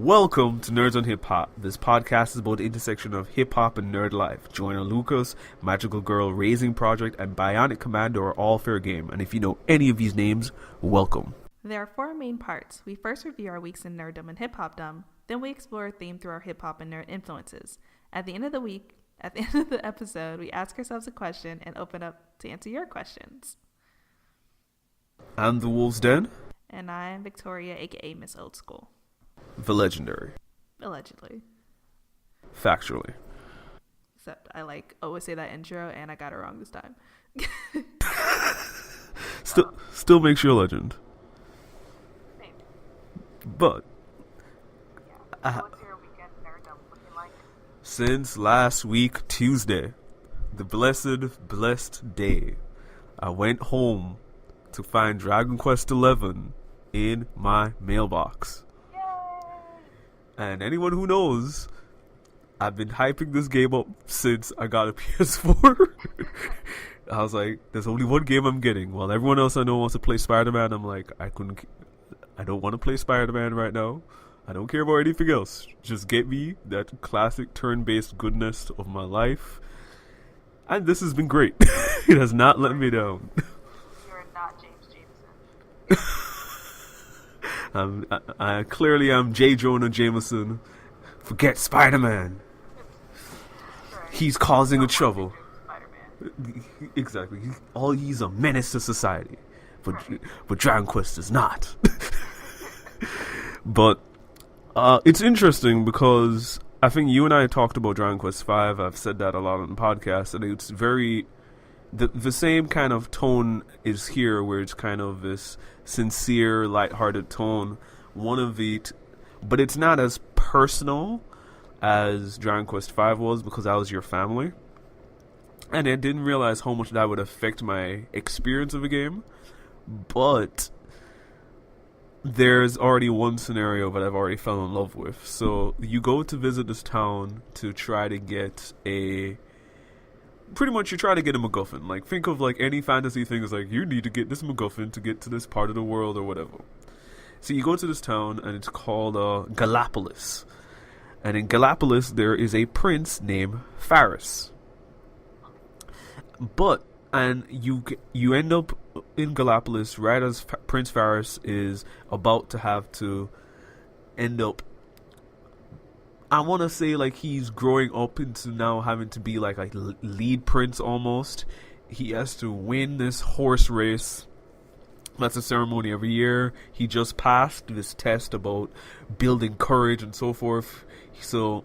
Welcome to Nerds on Hip Hop. This podcast is about the intersection of hip hop and nerd life. Joiner Lucas, Magical Girl Raising Project, and Bionic Commando are all fair game. And if you know any of these names, welcome. There are four main parts. We first review our weeks in nerddom and hip hopdom. Then we explore a theme through our hip hop and nerd influences. At the end of the episode, we ask ourselves a question and open up to answer your questions. I'm the Wolf's Den. And I'm Victoria, aka Miss Old School. The Legendary. Allegedly. Factually. Except I always say that intro and I got it wrong this time. Still makes you a legend. Same. But what's your weekend nerddom looking like? Since last week, Tuesday, the blessed day, I went home to find Dragon Quest XI in my mailbox. And anyone who knows, I've been hyping this game up since I got a PS4. I was like, there's only one game I'm getting. While everyone else I know wants to play Spider-Man, I'm like, I don't want to play Spider-Man right now. I don't care about anything else. Just get me that classic turn-based goodness of my life. And this has been great. It has not let me down. You're not James Jameson. I clearly am J. Jonah Jameson. Forget Spider-Man. Right. He's causing a trouble. Spider-Man. Exactly. He's a menace to society. But Dragon Quest is not. But it's interesting because I think you and I talked about Dragon Quest V. I've said that a lot on the podcast, and it's very... The same kind of tone is here, where it's kind of this sincere, lighthearted tone. But it's not as personal as Dragon Quest V was, because that was your family. And I didn't realize how much that would affect my experience of the game. But there's already one scenario that I've already fell in love with. So you go to visit this town to try to get pretty much you try to get a MacGuffin. Like, think of any fantasy thing is like, you need to get this MacGuffin to get to this part of the world or whatever. So you go to this town and it's called Gallipolis. And in Gallipolis there is a prince named Faris. And you end up in Gallipolis right as Prince Faris is about to have to end up, I want to say he's growing up into now having to be like a lead prince almost. He has to win this horse race. That's a ceremony every year. He just passed this test about building courage and so forth. So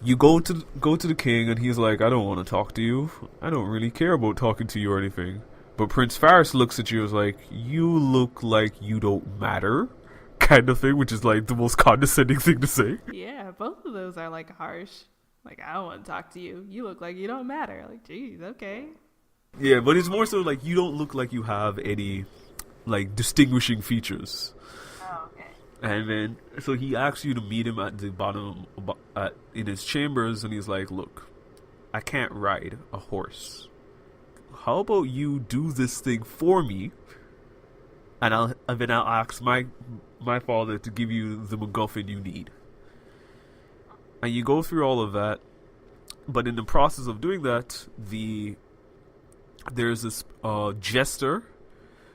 you go to the king and he's like, I don't want to talk to you. I don't really care about talking to you or anything. But Prince Faris looks at you and is like, you look like you don't matter. Kind of thing, which is the most condescending thing to say. Yeah, both of those are harsh. I don't want to talk to you. You look like you don't matter. Geez, okay. Yeah, but it's more so you don't look like you have any distinguishing features. Oh, okay. And then so he asks you to meet him at the bottom in his chambers, and he's like, look, I can't ride a horse. How about you do this thing for me, and then I'll ask my father to give you the MacGuffin you need. And you go through all of that, but in the process of doing that, there's this jester,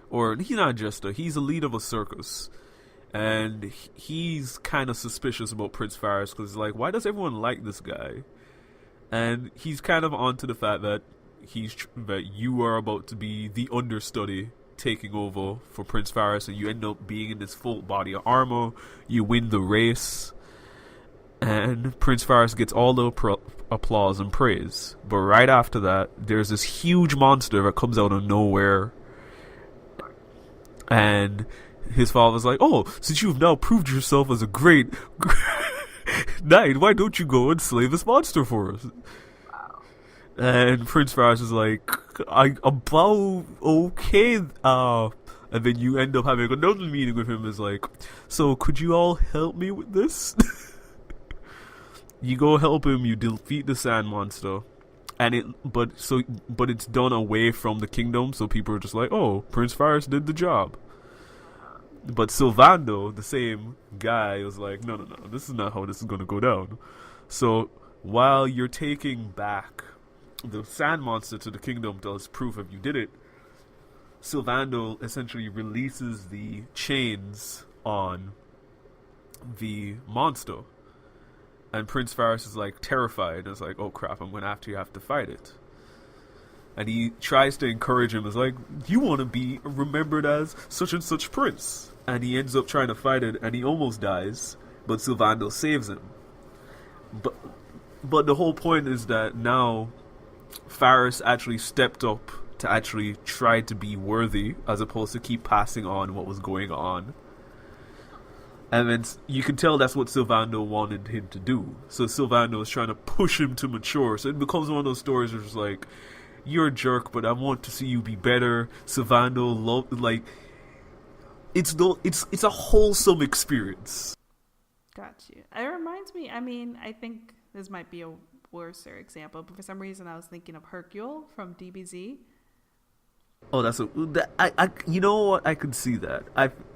or he's not a jester, he's a lead of a circus, and he's kind of suspicious about Prince Faris, because why does everyone like this guy? And he's kind of onto the fact that that you are about to be the understudy taking over for Prince Faris, and you end up being in this full body of armor. You win the race, and Prince Faris gets all the applause and praise. But right after that, there's this huge monster that comes out of nowhere, and his father's like, oh, since you've now proved yourself as a great knight, why don't you go and slay this monster for us? And Prince Faris is like, okay, and then you end up having another meeting with him. Is like, so could you all help me with this? You go help him. You defeat the sand monster, and but it's done away from the kingdom, so people are just like, oh, Prince Faris did the job. But Sylvando, the same guy, was like, no, no, no, this is not how this is going to go down. So while you're taking back the sand monster to the kingdom as proof of you did it, Sylvando essentially releases the chains on the monster. And Prince Faris is like terrified. It's like, oh crap, I'm going to have to fight it. And he tries to encourage him. It's like, you want to be remembered as such and such prince. And he ends up trying to fight it, and he almost dies. But Sylvando saves him. But the whole point is that now Faris actually stepped up to actually try to be worthy, as opposed to keep passing on what was going on. And then you can tell that's what Sylvando wanted him to do. So Sylvando is trying to push him to mature. So it becomes one of those stories where it's like, you're a jerk, but I want to see you be better. Sylvando, it's a wholesome experience. Got you. It reminds me, I mean, I think this might be a worser example, but for some reason I was thinking of Hercule from DBZ. Oh, you know what? I could see that.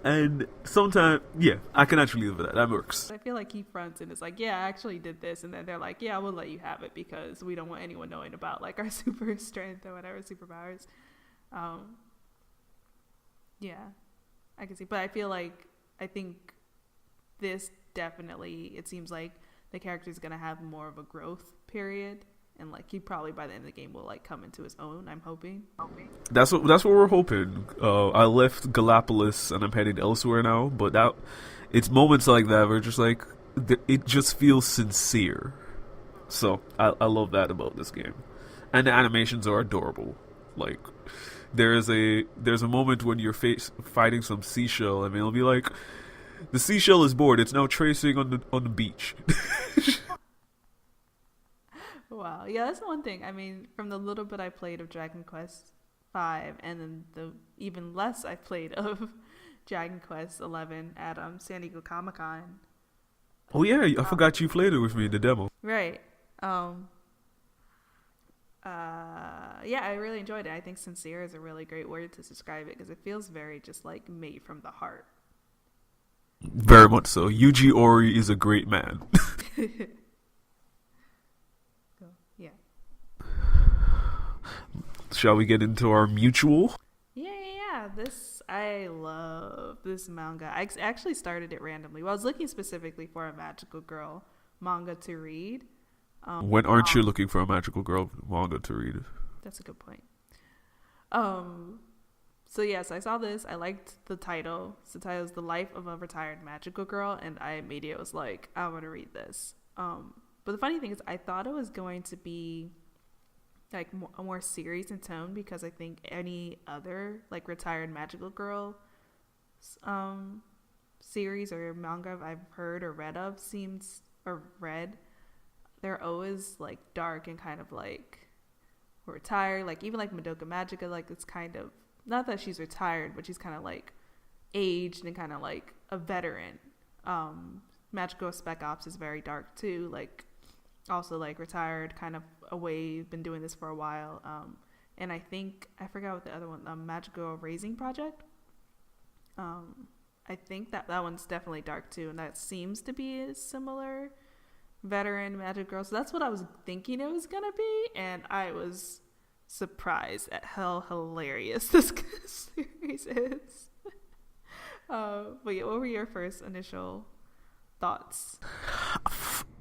And sometimes, yeah, I can actually live with that. That works. I feel like he fronts and it's like, yeah, I actually did this, and then they're like, yeah, we'll let you have it because we don't want anyone knowing about like our super strength or whatever superpowers. Yeah, I can see, but I think this definitely, it seems like the character is gonna have more of a growth period. And like he probably by the end of the game will like come into his own. I'm hoping. That's what we're hoping. I left Gallipolis and I'm heading elsewhere now. But it's moments like that where just like it just feels sincere. So I love that about this game, and the animations are adorable. Like there's a moment when you're fighting some seashell, and it'll be like, the seashell is bored. It's now tracing on the beach. Wow, yeah, that's the one thing. I mean, from the little bit I played of Dragon Quest V, and then the even less I played of Dragon Quest 11 at San Diego Comic-Con. Oh yeah, I forgot you played it with me in the demo. Right. Yeah, I really enjoyed it. I think sincere is a really great word to describe it because it feels very just like made from the heart. Very much so. Yuji Ori is a great man. Yeah. Shall we get into our mutual? Yeah. I love this manga. I actually started it randomly. Well, I was looking specifically for a magical girl manga to read. When aren't you looking for a magical girl manga to read? That's a good point. So yes, I saw this. I liked the title. So the title is The Life of a Retired Magical Girl, and I immediately was like, I want to read this. But the funny thing is, I thought it was going to be like a more serious in tone because I think any other like retired magical girl series or manga I've heard or read of they're always like dark and kind of like retired. Like even like Madoka Magica, like it's kind of not that she's retired, but she's kind of like aged and kind of like a veteran. Magical Spec Ops is very dark too, like also like retired, kind of away, been doing this for a while. And I think I forgot what the other one, Magical Raising Project. I think that one's definitely dark too, and that seems to be a similar veteran magic girl. So that's what I was thinking it was gonna be, and I was surprised at how hilarious this series is. But yeah, what were your first initial thoughts?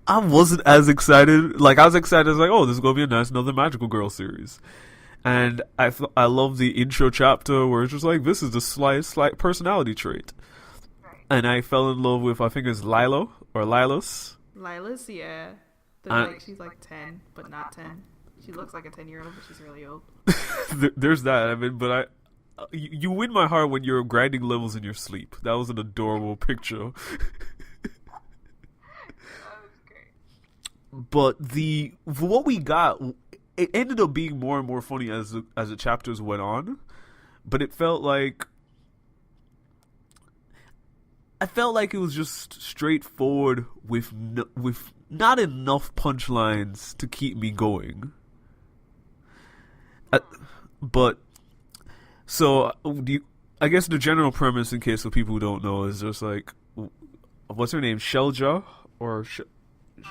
I wasn't as excited. Like I was excited. I was like, "Oh, this is gonna be a nice another magical girl series," and I love the intro chapter where it's just like, "This is the slight personality trait," and I fell in love with, I think it's Lilo or Lilos. Lilas, yeah. Like she's like 10, but not 10. She looks like a 10-year-old, but she's really old. There's that. I mean, but you win my heart when you're grinding levels in your sleep. That was an adorable picture. But what we got, it ended up being more and more funny as the chapters went on. But it felt like it was just straightforward with not enough punchlines to keep me going. But so I guess the general premise, in case of people who don't know, is just like, what's her name, Shelja or Um, man,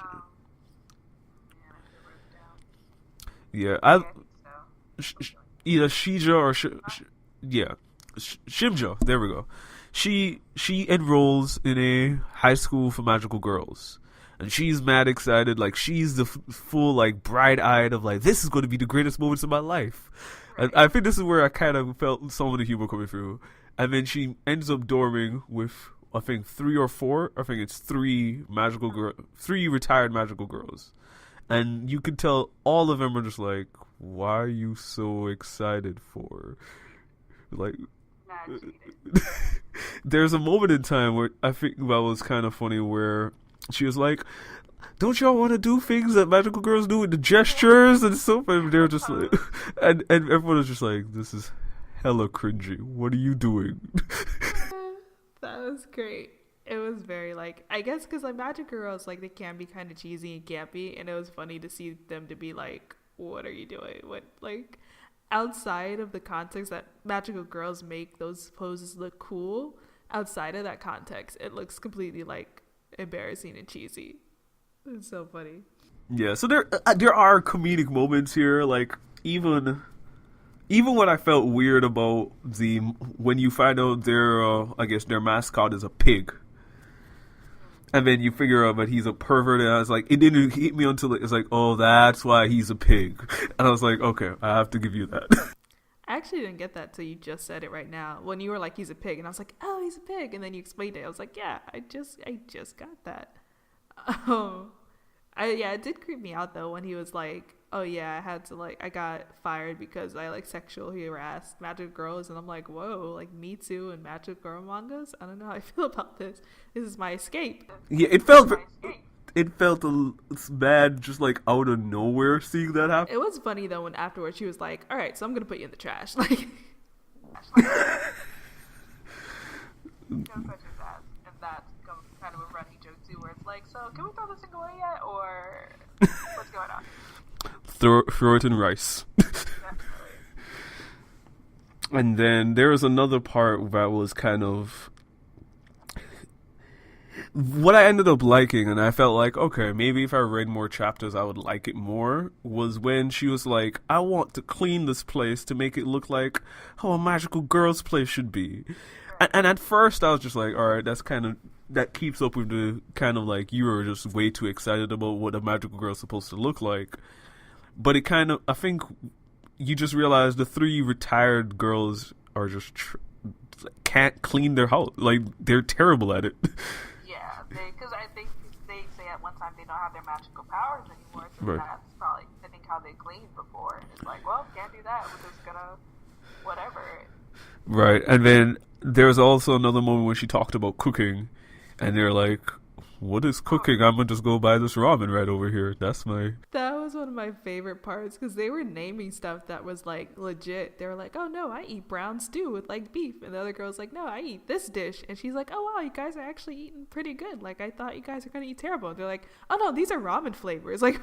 I should write it yeah, down. Yeah, I think so. sh- sh- Something like either Shija or that. yeah, Shimja. There we go. She enrolls in a high school for magical girls, and she's mad excited. Like she's the full like bright eyed of like this is going to be the greatest moments of my life. And Right. I think this is where I kind of felt some of the humor coming through. And then she ends up dorming with I think three or four. I think it's three retired magical girls, and you could tell all of them are just like, "Why are you so excited for?" Like, Mad cheating. there's a moment in time where I think that was kind of funny where she was like, "Don't y'all want to do things that magical girls do with the gestures and stuff?" And they're just like, and everyone is just like, "This is hella cringy. What are you doing?" That was great. It was very like I guess because like magic girls like they can be kind of cheesy and campy, and it was funny to see them to be like, "What are you doing?" What like outside of the context that magical girls make those poses look cool. Outside of that context, it looks completely like embarrassing and cheesy. It's so funny. Yeah, so there are comedic moments here, like even when I felt weird about the when you find out their I guess their mascot is a pig, and then you figure out that he's a pervert, and I was like, it didn't hit me until it's like, oh, that's why he's a pig, and I was like, okay, I have to give you that. I actually didn't get that till you just said it right now. When you were like, "He's a pig," and I was like, "Oh, he's a pig," and then you explained it. I was like, "Yeah, I just got that." Um, yeah, it did creep me out though when he was like, "Oh yeah, I had to like I got fired because I like sexually harassed magic girls," and I'm like, "Whoa, like me too and magic girl mangas. I don't know how I feel about this. This is my escape." Yeah, it felt bad, just like out of nowhere seeing that happen. It was funny though when afterwards she was like, "All right, so I'm gonna put you in the trash." Like, gonna put your ass, and that's kind of a running joke too, where it's like, "So can we throw this thing away yet, or what's going on?" Throw it in rice. Definitely. And then there was another part that was kind of what I ended up liking, and I felt like, okay, maybe if I read more chapters, I would like it more, was when she was like, I want to clean this place to make it look like how a magical girl's place should be. And at first, I was just like, all right, that keeps up with the kind of like, you were just way too excited about what a magical girl's supposed to look like. But it kind of, I think you just realize the three retired girls are just can't clean their house. Like, they're terrible at it. Yeah, because I think they say at one time they don't have their magical powers anymore, so Right. that's probably I think how they cleaned before. And it's like, well, can't do that. We're just gonna whatever. Right, and then there's also another moment when she talked about cooking, and they're like, "What is cooking? I'm gonna just go buy this ramen right over here. That's my." That was one of my favorite parts because they were naming stuff that was like legit. They were like, "Oh no, I eat brown stew with like beef," and the other girl's like, "No, I eat this dish," and she's like, "Oh wow, you guys are actually eating pretty good. Like I thought you guys are gonna eat terrible." And they're like, "Oh no, these are ramen flavors." Like.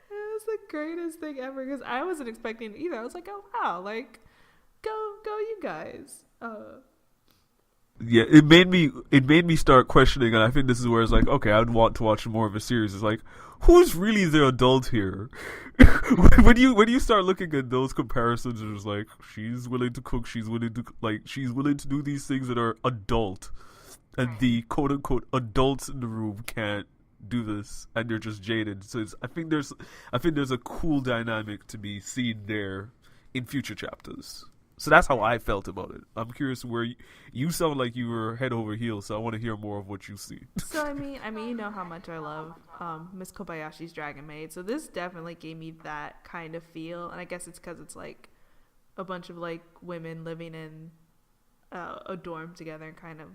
It was the greatest thing ever because I wasn't expecting it either. I was like, "Oh wow, like, go you guys." Yeah, it made me start questioning, and I think this is where it's like, okay, I'd want to watch more of a series. It's like, who's really the adult here? when you start looking at those comparisons, it's like she's willing to cook, she's willing to do these things that are adult, and the quote unquote adults in the room can't do this, and they're just jaded. So I think there's a cool dynamic to be seen there in future chapters. So that's how I felt about it. I'm curious where you sound like you were head over heels, so I want to hear more of what you see. So I mean, you know how much I love Miss Kobayashi's Dragon Maid. So this definitely gave me that kind of feel, and I guess it's because it's like a bunch of like women living in a dorm together and kind of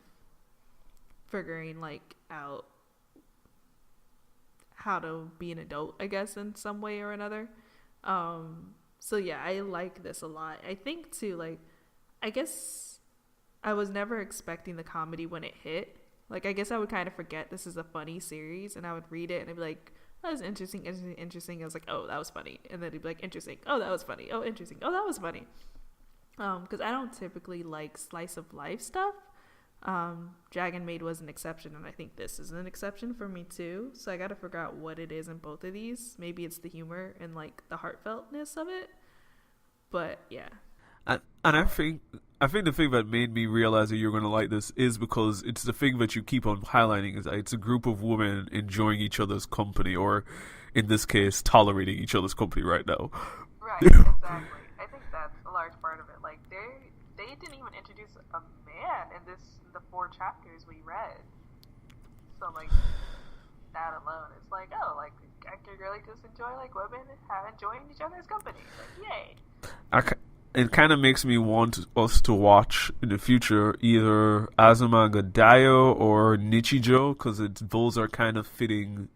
figuring like out how to be an adult, I guess, in some way or another. So yeah, I like this a lot. I think too, like, I guess I was never expecting the comedy when it hit. Like, I guess I would kind of forget this is a funny series, and I would read it and I'd be like, that was interesting. I was like, oh, that was funny. And then it'd be like, interesting. Oh, that was funny. Oh, interesting. Oh, that was funny. Because I don't typically like slice of life stuff. Dragon Maid was an exception, and I think this is an exception for me too. So I got to figure out what it is in both of these. Maybe it's the humor and like the heartfeltness of it. But yeah, And I think the thing that made me realize that you're going to like this is because it's the thing that you keep on highlighting is that it's a group of women enjoying each other's company, or in this case, tolerating each other's company right now. right, exactly. I think that's a large part of it. Like they didn't even introduce a man in the 4 chapters we read. So like that alone, it's like, oh, like I could really just enjoy like women enjoying each other's company. Like yay. It kind of makes me want us to watch in the future either Azuma ga Daioh or Nichijou, because those are kind of fitting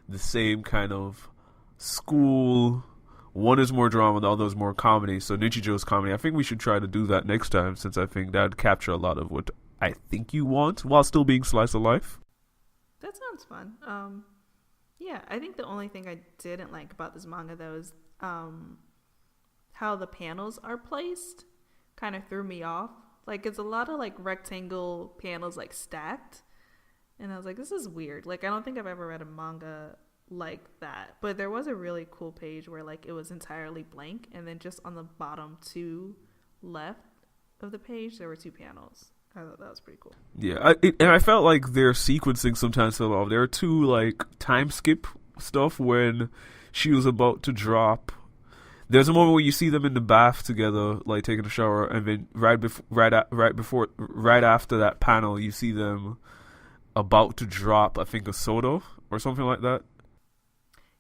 the same kind of school. One is more drama, the other is more comedy. So Nichijou is comedy. I think we should try to do that next time, since I think that'd capture a lot of what I think you want while still being slice of life. That sounds fun. Yeah, I think the only thing I didn't like about this manga though is how the panels are placed. Kind of threw me off. Like it's a lot of like rectangle panels like stacked, and I was like, this is weird. Like I don't think I've ever read a manga like that. But there was a really cool page where like it was entirely blank, and then just on the bottom 2 left of the page there were 2 panels. I thought that was pretty cool. Yeah, and I felt like their sequencing sometimes fell off. There are 2 like time skip stuff when she was about to drop. There's a moment where you see them in the bath together, like taking a shower, and then right after that panel, you see them about to drop, I think, a soda or something like that.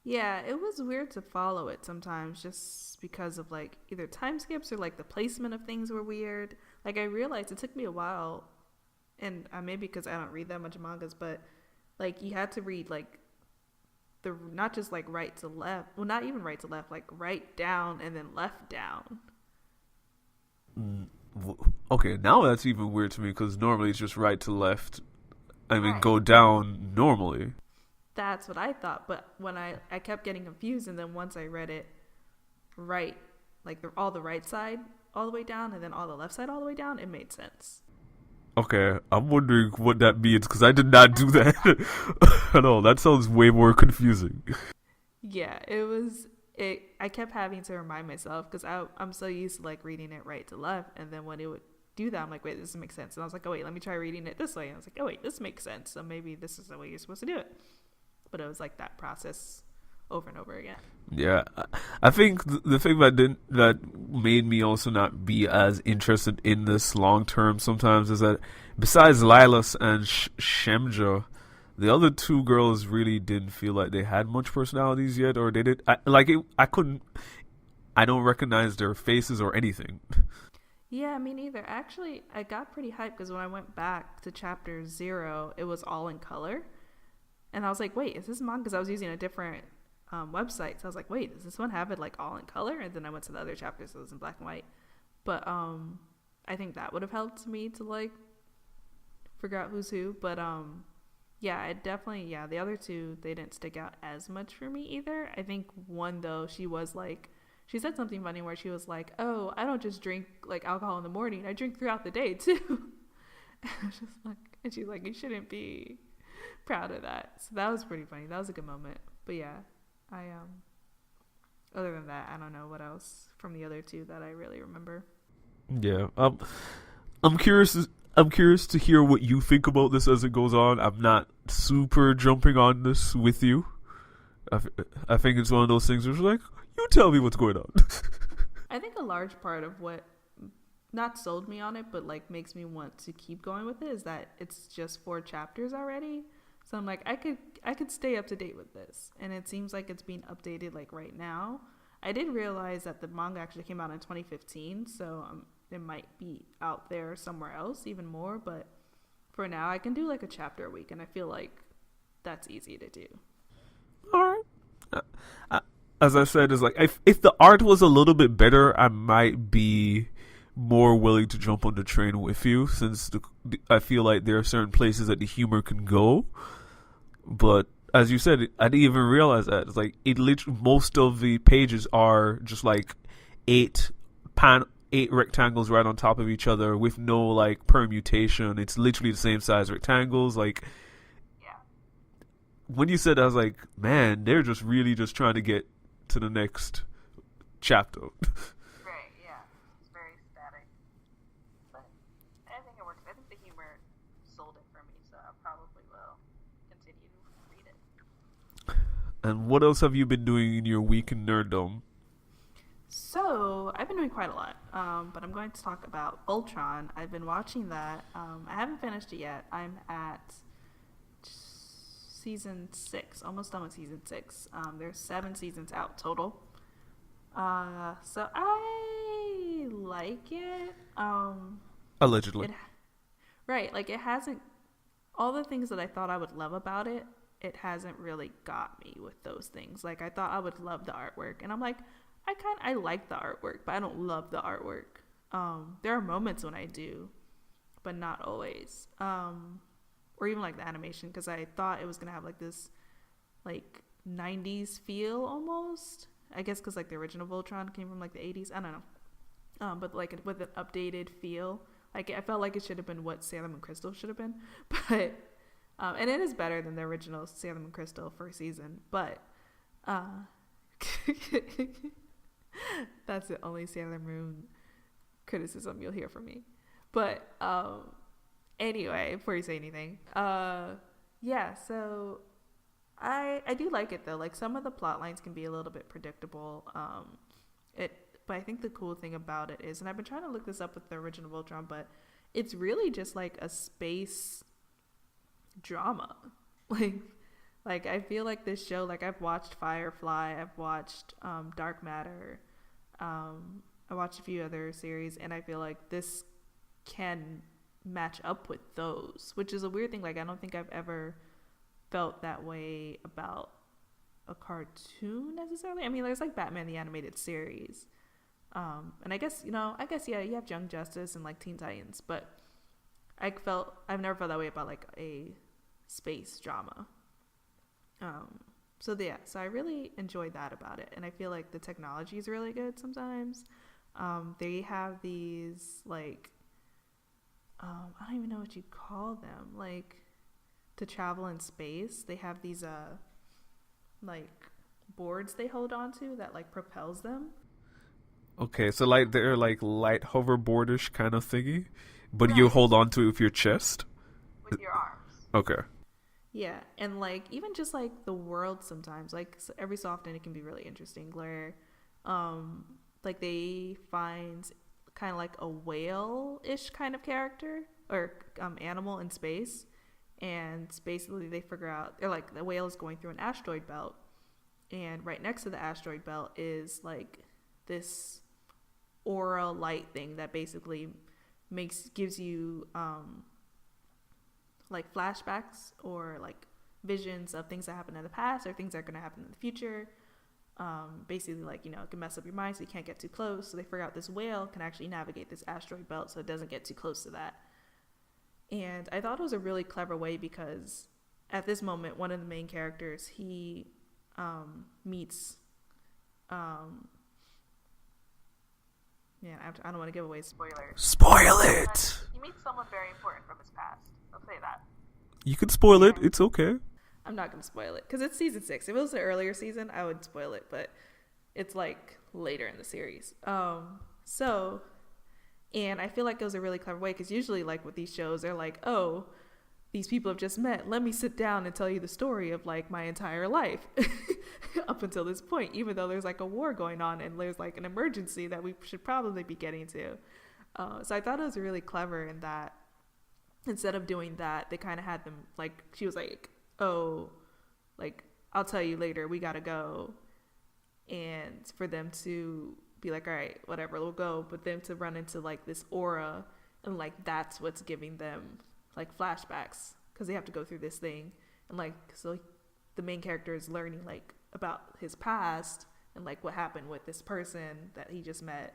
Yeah, it was weird to follow it sometimes, just because of like either time skips or like the placement of things were weird. Like I realized it took me a while, and maybe because I don't read that much mangas, but like you had to read like the not just like right to left, well not even right to left, like right down and then left down. Okay, now that's even weird to me because normally it's just right to left. I mean, Right. go down normally. That's what I thought, but when I kept getting confused, and then once I read it right, like all the right side all the way down and then all the left side all the way down, it made sense. Okay, I'm wondering what that means because I did not do that at all. That sounds way more confusing. Yeah, it was. I kept having to remind myself because I'm so used to like reading it right to left, and then when it would do that, I'm like, wait, this doesn't make sense. And I was like, oh wait, let me try reading it this way. And I was like, oh wait, this makes sense. So maybe this is the way you're supposed to do it. But it was like that process over and over again. Yeah, I think the thing that made me also not be as interested in this long term sometimes is that besides Lilas and Shemja, the other 2 girls really didn't feel like they had much personalities yet, or they did. I don't recognize their faces or anything. Yeah, me neither. Actually, I got pretty hyped because when I went back to chapter 0, it was all in color. And I was like, wait, is this manga? Because I was using a different website. So I was like, wait, does this one have it like all in color? And then I went to the other chapters, so it was in black and white. But I think that would have helped me to like figure out who's who. But yeah, I definitely, yeah, the other 2, they didn't stick out as much for me either. I think one, though, she said something funny where she was like, oh, I don't just drink like alcohol in the morning. I drink throughout the day too. And she's like, you shouldn't be proud of that. So that was pretty funny. That was a good moment. But yeah, I other than that, I don't know what else from the other 2 that I really remember. Yeah, I'm curious to hear what you think about this as it goes on. I'm not super jumping on this with you. I think it's one of those things where it's like, you tell me what's going on. I think a large part of what not sold me on it, but like makes me want to keep going with it is that it's just 4 chapters already. So I'm like, I could stay up to date with this, and it seems like it's being updated like right now. I did realize that the manga actually came out in 2015, so it might be out there somewhere else even more. But for now, I can do like a chapter a week, and I feel like that's easy to do. All right. As I said, is like if the art was a little bit better, I might be more willing to jump on the train with you, since I feel like there are certain places that the humor can go. But as you said, I didn't even realize that. It's like most of the pages are just like 8 8 rectangles right on top of each other with no like permutation. It's literally the same size rectangles. Like Yeah. when you said that, I was like, man, they're just really just trying to get to the next chapter. Right, yeah. It's very static. But I think it works. I think the humor sold it for me, so I probably will continue to read it. And what else have you been doing in your week in nerddom? So, I've been doing quite a lot, but I'm going to talk about Voltron. I've been watching that. I haven't finished it yet. I'm at season 6, almost done with season 6. There's 7 seasons out total. So I like it. Allegedly. Right, like it hasn't, all the things that I thought I would love about it, it hasn't really got me with those things. Like I thought I would love the artwork, and I'm like, I like the artwork, but I don't love the artwork. There are moments when I do, but not always. Or even like the animation, because I thought it was gonna have like this like 90s feel almost. I guess because like the original Voltron came from like the 80s. I don't know. But like with an updated feel. Like I felt like it should have been what Salem and Crystal should have been. But and it is better than the original Salem and Crystal first season. But that's the only Sailor Moon criticism you'll hear from me. But anyway, before you say anything, yeah. So I do like it though. Like some of the plot lines can be a little bit predictable. But I think the cool thing about it is, and I've been trying to look this up with the original Voltron, but it's really just like a space drama. Like I feel like this show, like I've watched Firefly, I've watched Dark Matter, I watched a few other series, and I feel like this can match up with those, which is a weird thing. Like I don't think I've ever felt that way about a cartoon necessarily. I mean, there's like Batman the Animated Series, and I guess yeah, you have Young Justice and like Teen Titans, but I've never felt that way about like a space drama. So I really enjoyed that about it, and I feel like the technology is really good sometimes. They have these like I don't even know what you call them, like to travel in space. They have these like boards they hold on to that like propels them. Okay, so like they're like light hoverboardish kind of thingy, but Right. you hold on to it with your chest. With your arms. Okay. Yeah, and like even just like the world sometimes, like every so often it can be really interesting where like they find kind of like a whale-ish kind of character or animal in space, and basically they figure out they're like the whale is going through an asteroid belt, and right next to the asteroid belt is like this aura light thing that basically gives you like flashbacks or like visions of things that happened in the past or things that are going to happen in the future. Basically, like, it can mess up your mind so you can't get too close. So they figure out this whale can actually navigate this asteroid belt so it doesn't get too close to that. And I thought it was a really clever way because at this moment, one of the main characters, he meets I don't want to give away spoilers. Spoil it! He meets someone very important from his past. I'll say that. You can spoil it. It's okay. I'm not going to spoil it because it's season 6. If it was an earlier season, I would spoil it, but it's like later in the series. And I feel like it was a really clever way because usually like with these shows, they're like, oh, these people have just met. Let me sit down and tell you the story of like my entire life up until this point, even though there's like a war going on and there's like an emergency that we should probably be getting to. So I thought it was really clever in that instead of doing that, they kind of had them like, she was like, oh, like, I'll tell you later, we gotta go. And for them to be like, all right, whatever, we'll go. But them to run into like this aura and like that's what's giving them like flashbacks because they have to go through this thing. And like, so the main character is learning like about his past and like what happened with this person that he just met.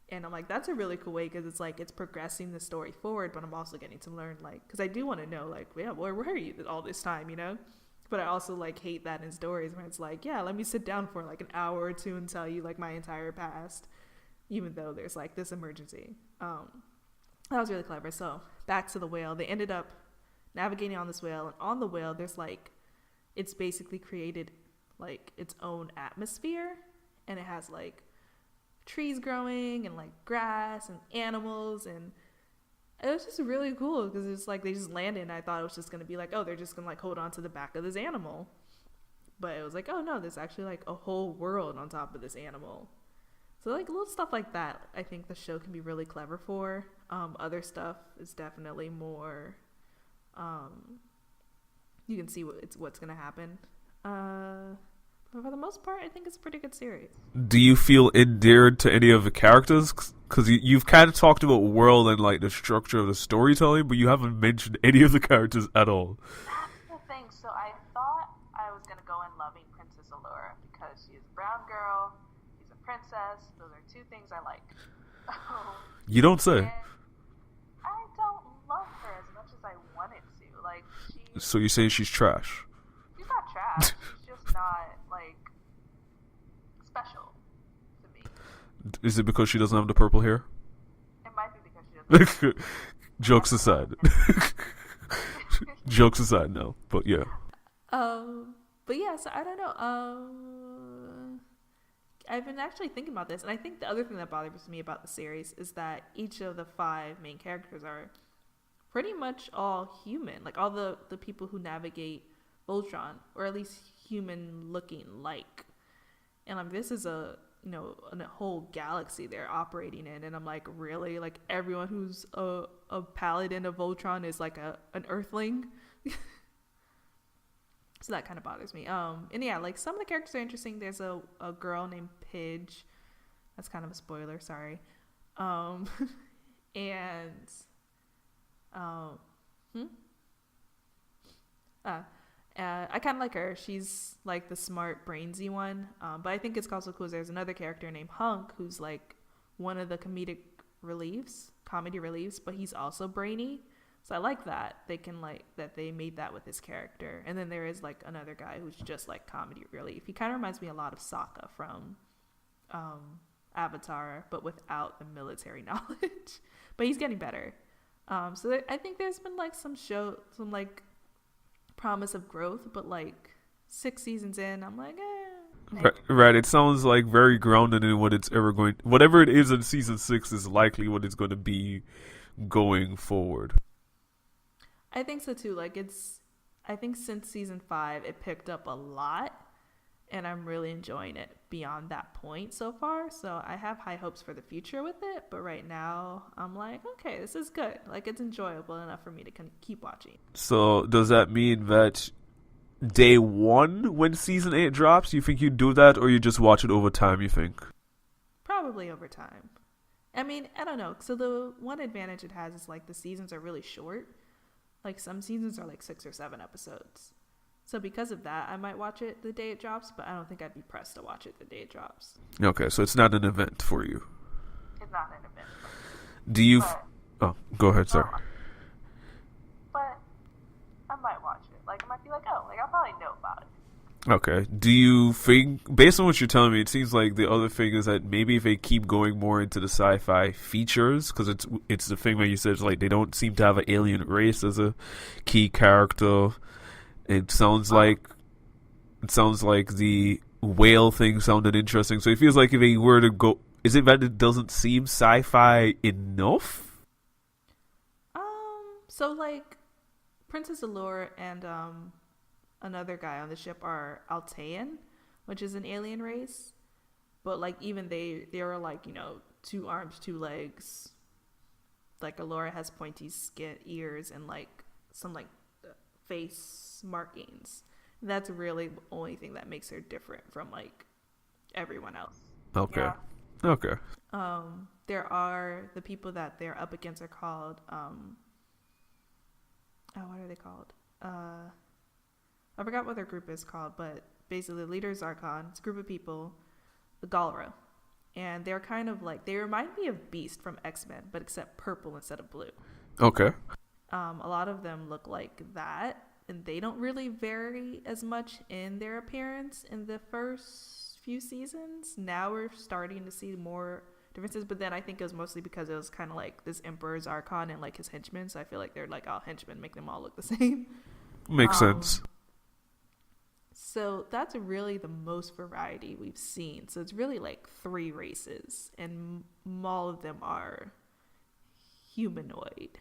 And I'm like, that's a really cool way because it's like it's progressing the story forward, but I'm also getting to learn like, because I do want to know like, yeah, where were you all this time, But I also like hate that in stories where it's like, yeah, let me sit down for like an hour or two and tell you like my entire past. even though there's like this emergency. That was really clever. So back to the whale. They ended up navigating on this whale, and on the whale there's like, it's basically created like its own atmosphere, and it has like trees growing and like grass and animals, and it was just really cool because it's like they just landed, and I thought it was just gonna be like, oh, they're just gonna like hold on to the back of this animal, but it was like, oh no, there's actually like a whole world on top of this animal. So like little stuff like that, I think the show can be really clever for. Other stuff is definitely more, you can see what's gonna happen. But for the most part, I think it's a pretty good series. Do you feel endeared to any of the characters? Because you've kind of talked about world and like the structure of the storytelling, but you haven't mentioned any of the characters at all. That's the thing. So I thought I was gonna go in loving Princess Allura because she's a brown girl, she's a princess. Those are two things I like. You don't say. And I don't love her as much as I wanted to. Like, so you're saying she's trash? She's not trash. She's just not like special to me. Is it because she doesn't have the purple hair? It might be because she doesn't have Jokes aside. Jokes aside, no. But yeah. But yeah, so I don't know. I've been actually thinking about this, and I think the other thing that bothers me about the series is that each of the 5 main characters are pretty much all human. Like all the people who navigate Voltron, or at least human looking like. And this is a whole galaxy they're operating in, and I'm like, really? Like everyone who's a paladin of Voltron is like an earthling? So that kind of bothers me. And yeah, like some of the characters are interesting. There's a girl named Pidge. That's kind of a spoiler, sorry. And I kind of like her. She's like the smart, brainsy one. But I think it's also cool. There's another character named Hunk who's like one of the comedy reliefs, but he's also brainy. So I like that they made that with his character. And then there is like another guy who's just like comedy relief. He kind of reminds me a lot of Sokka from Avatar, but without the military knowledge. But he's getting better. So I think there's been like some like promise of growth, but like 6 seasons in, I'm like, Right, it sounds like very grounded in whatever it is in season 6 is likely what it's going to be going forward. I think so too. Like I think since season 5, it picked up a lot, and I'm really enjoying it beyond that point so far. So I have high hopes for the future with it, but right now I'm like, okay, this is good. Like it's enjoyable enough for me to keep watching. So does that mean that day 1 when season 8 drops, you think you'd do that, or you just watch it over time, you think? Probably over time. I mean, I don't know. So the one advantage it has is like the seasons are really short. Like some seasons are like 6 or 7 episodes. So because of that, I might watch it the day it drops, but I don't think I'd be pressed to watch it the day it drops. Okay, so it's not an event for you. It's not an event for me. Do you... Oh, go ahead, sorry. But I might watch it. Like, I might be like, oh, like I'll probably know about it. Okay. Do you think, based on what you're telling me, it seems like the other thing is that maybe if they keep going more into the sci-fi features, because it's the thing where you said, like, they don't seem to have an alien race as a key character. It sounds like the whale thing sounded interesting. So it feels like if they were to go, is it that it doesn't seem sci-fi enough? So like Princess Allure and another guy on the ship are Altean, which is an alien race. But like even they are like, 2 arms, 2 legs. Like Allura has pointy ears and like some like face markings. That's really the only thing that makes her different from like everyone else. Okay. Yeah. Okay. There are the people that they're up against are called what are they called? I forgot what their group is called, but basically the leader is Zarkon. It's a group of people, the Galra. And they're kind of like, they remind me of Beast from X-Men, but except purple instead of blue. Okay. A lot of them look like that, and they don't really vary as much in their appearance in the first few seasons. Now we're starting to see more differences, but then I think it was mostly because it was kind of like this Emperor's Archon and like his henchmen, so I feel like they're like all henchmen, make them all look the same. Makes sense. So that's really the most variety we've seen. So it's really like 3 races, and all of them are humanoid.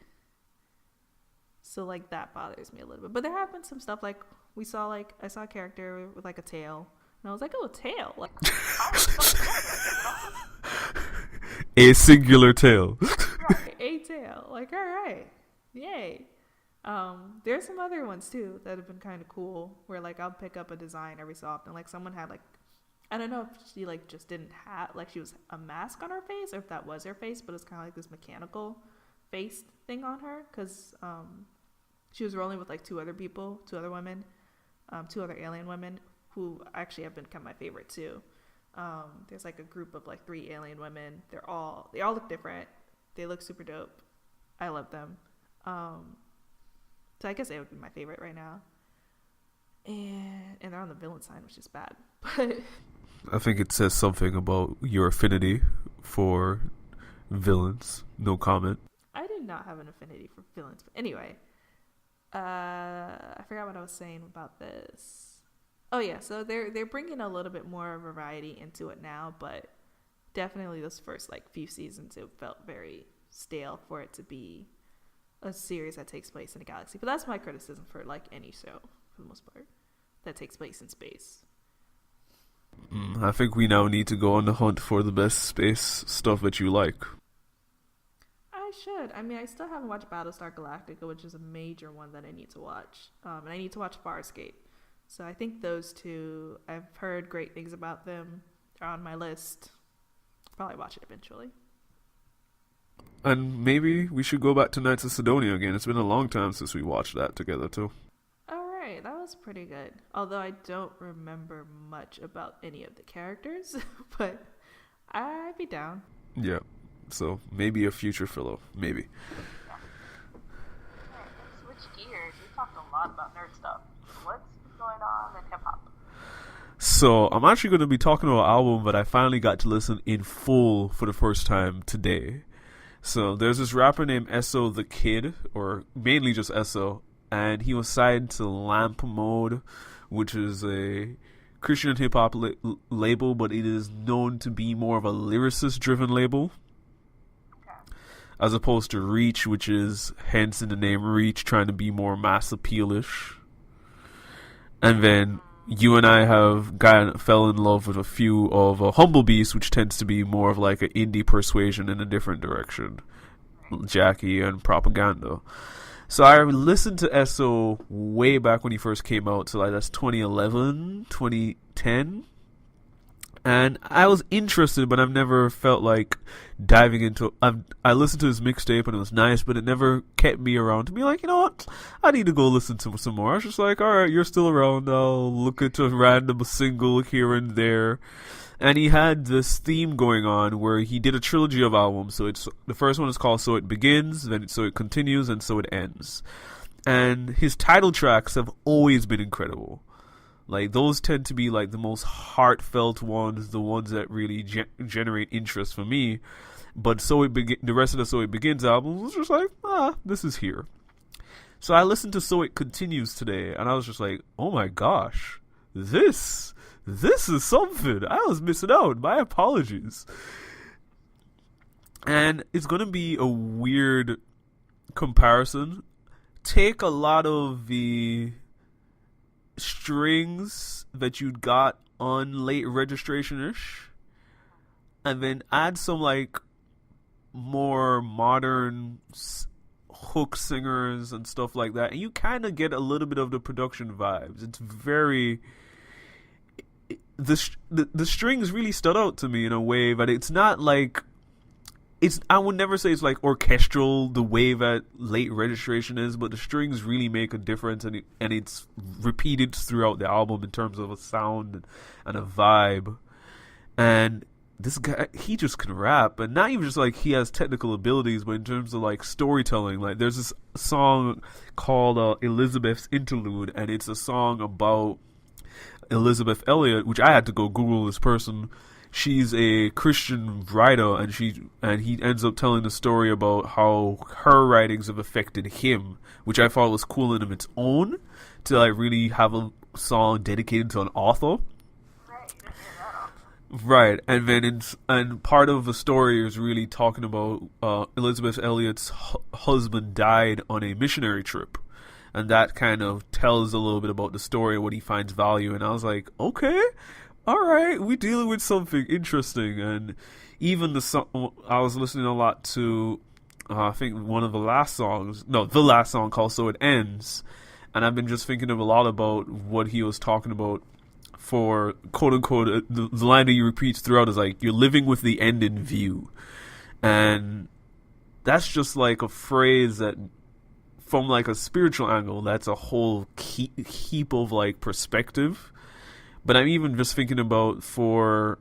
So like that bothers me a little bit. But there have been some stuff like I saw a character with like a tail, and I was like, oh, a tail, like a singular tail. right, a tail, like, all right, yay. There's some other ones too that have been kind of cool, where like I'll pick up a design every so often. Like someone had like, I don't know if she like just didn't have, like she was a mask on her face, or if that was her face, but it's kind of like this mechanical face thing on her, because she was rolling with like 2 other women, 2 other alien women who actually have become my favorite too. There's like a group of like 3 alien women. They all look different. They look super dope. I love them. So I guess they would be my favorite right now. And they're on the villain side, which is bad. But I think it says something about your affinity for villains. No comment. I did not have an affinity for villains. But anyway, I forgot what I was saying about this. Oh yeah, so they're bringing a little bit more variety into it now, but definitely those first like few seasons, it felt very stale for it to be a series that takes place in a galaxy. But that's my criticism for like any show, for the most part, that takes place in space. I think we now need to go on the hunt for the best space stuff that you like. I should. I mean, I still haven't watched Battlestar Galactica, which is a major one that I need to watch. And I need to watch Farscape. So I think those 2, I've heard great things about them. They're on my list. I'll probably watch it eventually. And maybe we should go back to Knights of Sidonia again. It's been a long time since we watched that together too. Alright, that was pretty good. Although I don't remember much about any of the characters, but I'd be down. Yeah, so maybe a future fellow, maybe. Yeah. Alright, let's switch gears. We talked a lot about nerd stuff. What's going on in hip-hop? So I'm actually going to be talking about an album that I finally got to listen in full for the first time today. So there's this rapper named Esso the Kid, or mainly just Esso, and he was signed to Lamp Mode, which is a Christian hip-hop label, but it is known to be more of a lyricist-driven label, as opposed to Reach, which is, hence in the name Reach, trying to be more mass appeal-ish. And then you and I fell in love with a few of Humble Beast, which tends to be more of like an indie persuasion in a different direction. Jackie and Propaganda. So I listened to Esso way back when he first came out, so like that's 2011, 2010. And I was interested, but I've never felt like diving into. I listened to his mixtape and it was nice, but it never kept me around to be like, you know what, I need to go listen to some more. I was just like, all right, you're still around. I'll look at a random single here and there. And he had this theme going on where he did a trilogy of albums. So the first one is called So It Begins, then So It Continues, and So It Ends. And his title tracks have always been incredible. Like, those tend to be, like, the most heartfelt ones, the ones that really generate interest for me. But the rest of the So It Begins album was just like, this is here. So I listened to So It Continues today, and I was just like, oh my gosh, this is something. I was missing out. My apologies. And it's going to be a weird comparison. Take a lot of the strings that you'd got on Late Registration-ish, and then add some like more modern hook singers and stuff like that, and you kind of get a little bit of the production vibes. It's very the strings really stood out to me in a way that it's not like I would never say it's like orchestral the way that Late Registration is, but the strings really make a difference, and it's repeated throughout the album in terms of a sound and a vibe. And this guy, he just can rap, and not even just like he has technical abilities, but in terms of like storytelling. Like there's this song called Elizabeth's Interlude, and it's a song about Elizabeth Elliot, which I had to go Google this person. she's a Christian writer, and he ends up telling the story about how her writings have affected him, which I thought was cool in of its own, to like really have a song dedicated to an author. Right, and then and part of the story is really talking about Elizabeth Elliot's husband died on a missionary trip, and that kind of tells a little bit about the story and what he finds value. And I was like, okay, all right, we're dealing with something interesting. And even the song, I was listening a lot to, I think one of the last songs, no, the last song called "So It Ends," and I've been just thinking of a lot about what he was talking about. For quote unquote, the line that he repeats throughout is like, "You're living with the end in view," and that's just like a phrase that, from like a spiritual angle, that's a whole heap of like perspective. But I'm even just thinking about for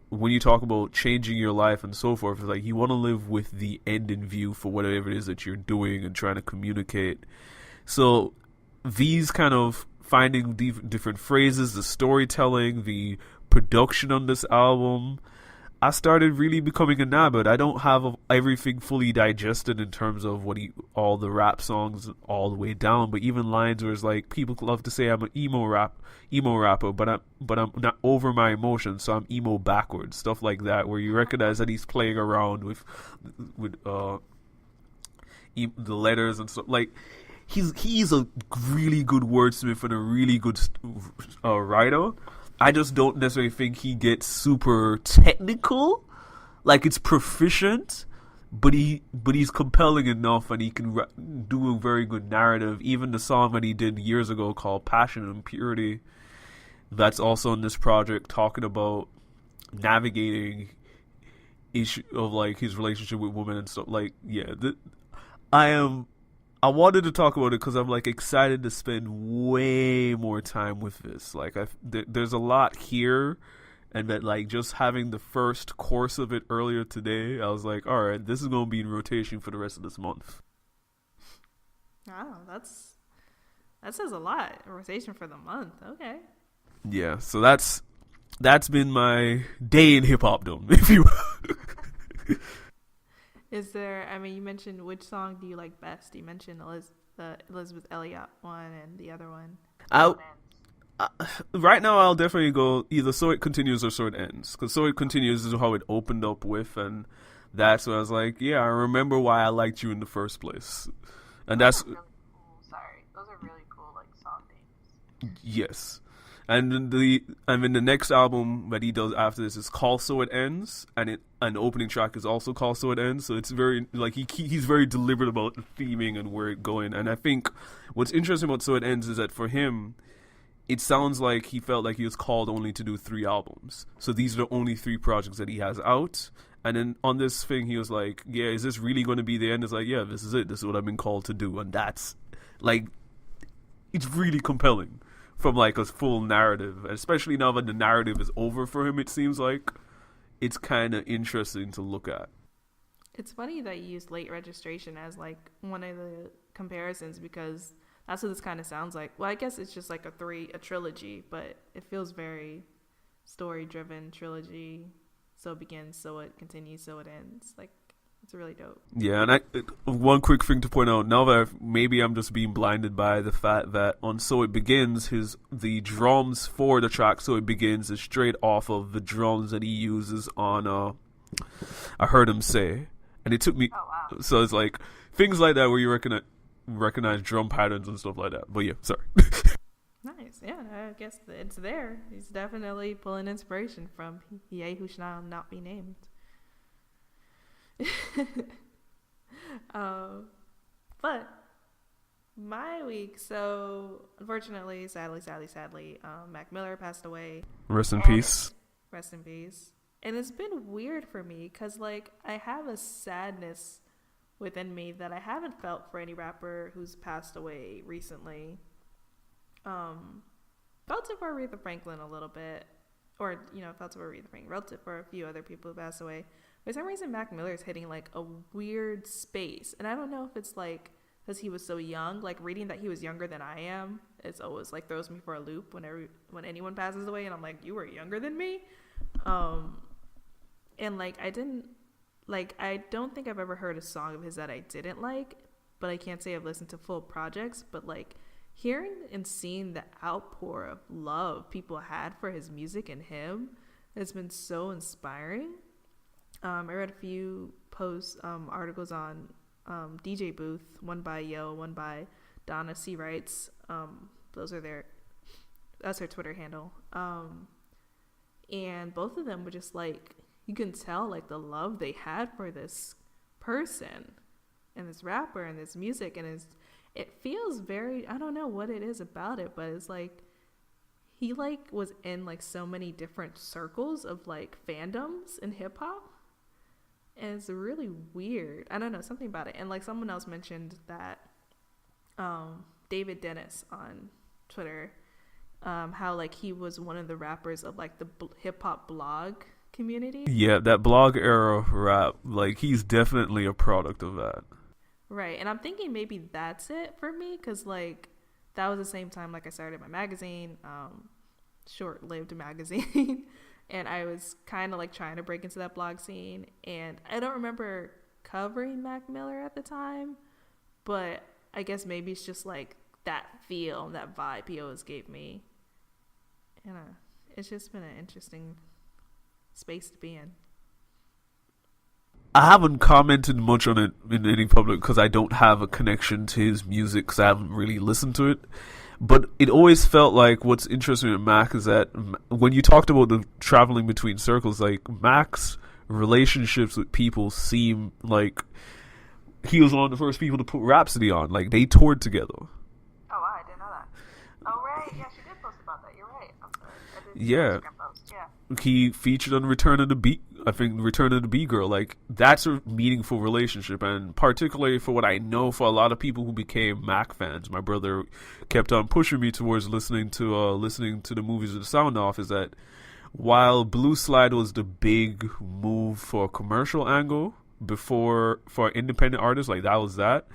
when you talk about changing your life and so forth, it's like you want to live with the end in view for whatever it is that you're doing and trying to communicate. So these kind of finding different phrases, the storytelling, the production on this album, I started really becoming enamored. I don't have everything fully digested in terms of all the rap songs all the way down, but even lines where it's like, people love to say I'm an emo rapper, but I'm not over my emotions, so I'm emo backwards, stuff like that, where you recognize that he's playing around with the letters and stuff like. He's a really good wordsmith and a really good writer. I just don't necessarily think he gets super technical, like it's proficient, but he's compelling enough, and he can do a very good narrative. Even the song that he did years ago called "Passion and Purity," that's also in this project, talking about navigating issue of like his relationship with women and stuff. Like, yeah, I wanted to talk about it because I'm like excited to spend way more time with this. Like, there's a lot here, and that like just having the first course of it earlier today, I was like, all right, this is gonna be in rotation for the rest of this month. Wow, that says a lot. A rotation for the month. Okay. Yeah, so that's been my day in hip hop dome, if you. Is there, I mean, you mentioned, which song do you like best? You mentioned the Elizabeth Elliot one and the other one. Right now, I'll definitely go either "So It Continues" or "So It Ends." Because "So It Continues" is how it opened up with, and that's when I was like, yeah, I remember why I liked you in the first place. And that's really cool. Sorry, those are really cool, like, song names. Yes. And then the next album that he does after this is called "So It Ends," and the opening track is also called "So It Ends." So it's very like he's very deliberate about the theming and where it's going. And I think what's interesting about "So It Ends" is that for him, it sounds like he felt like he was called only to do 3 albums. So these are the only 3 projects that he has out. And then on this thing, he was like, "Yeah, is this really going to be the end?" It's like, "Yeah, this is it. This is what I've been called to do," and that's like, it's really compelling. From like a full narrative, especially now that the narrative is over for him, it seems like it's kind of interesting to look at. It's funny that you used Late Registration as like one of the comparisons, because that's what this kind of sounds like. Well, I guess it's just like a trilogy, but it feels very story driven trilogy. So it begins, so it continues, so it ends. Like, it's really dope. Yeah, and one quick thing to point out, now that maybe I'm just being blinded by the fact that on "So It Begins," the drums for the track "So It Begins" is straight off of the drums that he uses on I Heard Him Say. And it took me, oh, wow. So it's like things like that where you recognize drum patterns and stuff like that. But yeah, sorry. Nice. Yeah, I guess it's there. He's definitely pulling inspiration from Ye Who Shall Not Be Named. But my week, so unfortunately, sadly, Mac Miller passed away. Rest in peace. Rest in peace. And it's been weird for me because, like, I have a sadness within me that I haven't felt for any rapper who's passed away recently. Felt it for Aretha Franklin a little bit, or felt it for Aretha Franklin. Felt it for a few other people who passed away. For some reason, Mac Miller is hitting like a weird space, and I don't know if it's like because he was so young. Like, reading that he was younger than I am, it's always like throws me for a loop when anyone passes away, and I'm like, you were younger than me. And like I don't think I've ever heard a song of his that I didn't like, but I can't say I've listened to full projects. But like hearing and seeing the outpour of love people had for his music and him has been so inspiring. I read a few posts, articles on DJ Booth, one by Yo, one by Donna C. Wrights. That's her Twitter handle. And both of them were just like, you can tell like the love they had for this person and this rapper and this music, and it feels very, I don't know what it is about it, but it's like he like was in like so many different circles of like fandoms in hip hop. And it's really weird. I don't know, something about it. And like someone else mentioned that David Dennis on Twitter, how like he was one of the rappers of like the hip hop blog community. Yeah, that blog era rap, like he's definitely a product of that. Right. And I'm thinking maybe that's it for me, because like that was the same time like I started my magazine, short-lived magazine. And I was kind of like trying to break into that blog scene. And I don't remember covering Mac Miller at the time, but I guess maybe it's just like that feel, that vibe he always gave me. And it's just been an interesting space to be in. I haven't commented much on it in any public because I don't have a connection to his music because I haven't really listened to it. But it always felt like what's interesting with Mac is that when you talked about the traveling between circles, like Mac's relationships with people seem like he was one of the first people to put Rhapsody on. Like they toured together. Oh, wow, I didn't know that. Oh, right. Yeah, she did post about that. You're right. I'm sorry. I did Yeah. Yeah. He featured on Return of the B Girl. Like that's a meaningful relationship, and particularly for what I know, for a lot of people who became Mac fans, my brother kept on pushing me towards listening to the movies with the sound off. Is that while Blue Slide was the big move for a commercial angle before for independent artists, like that was that.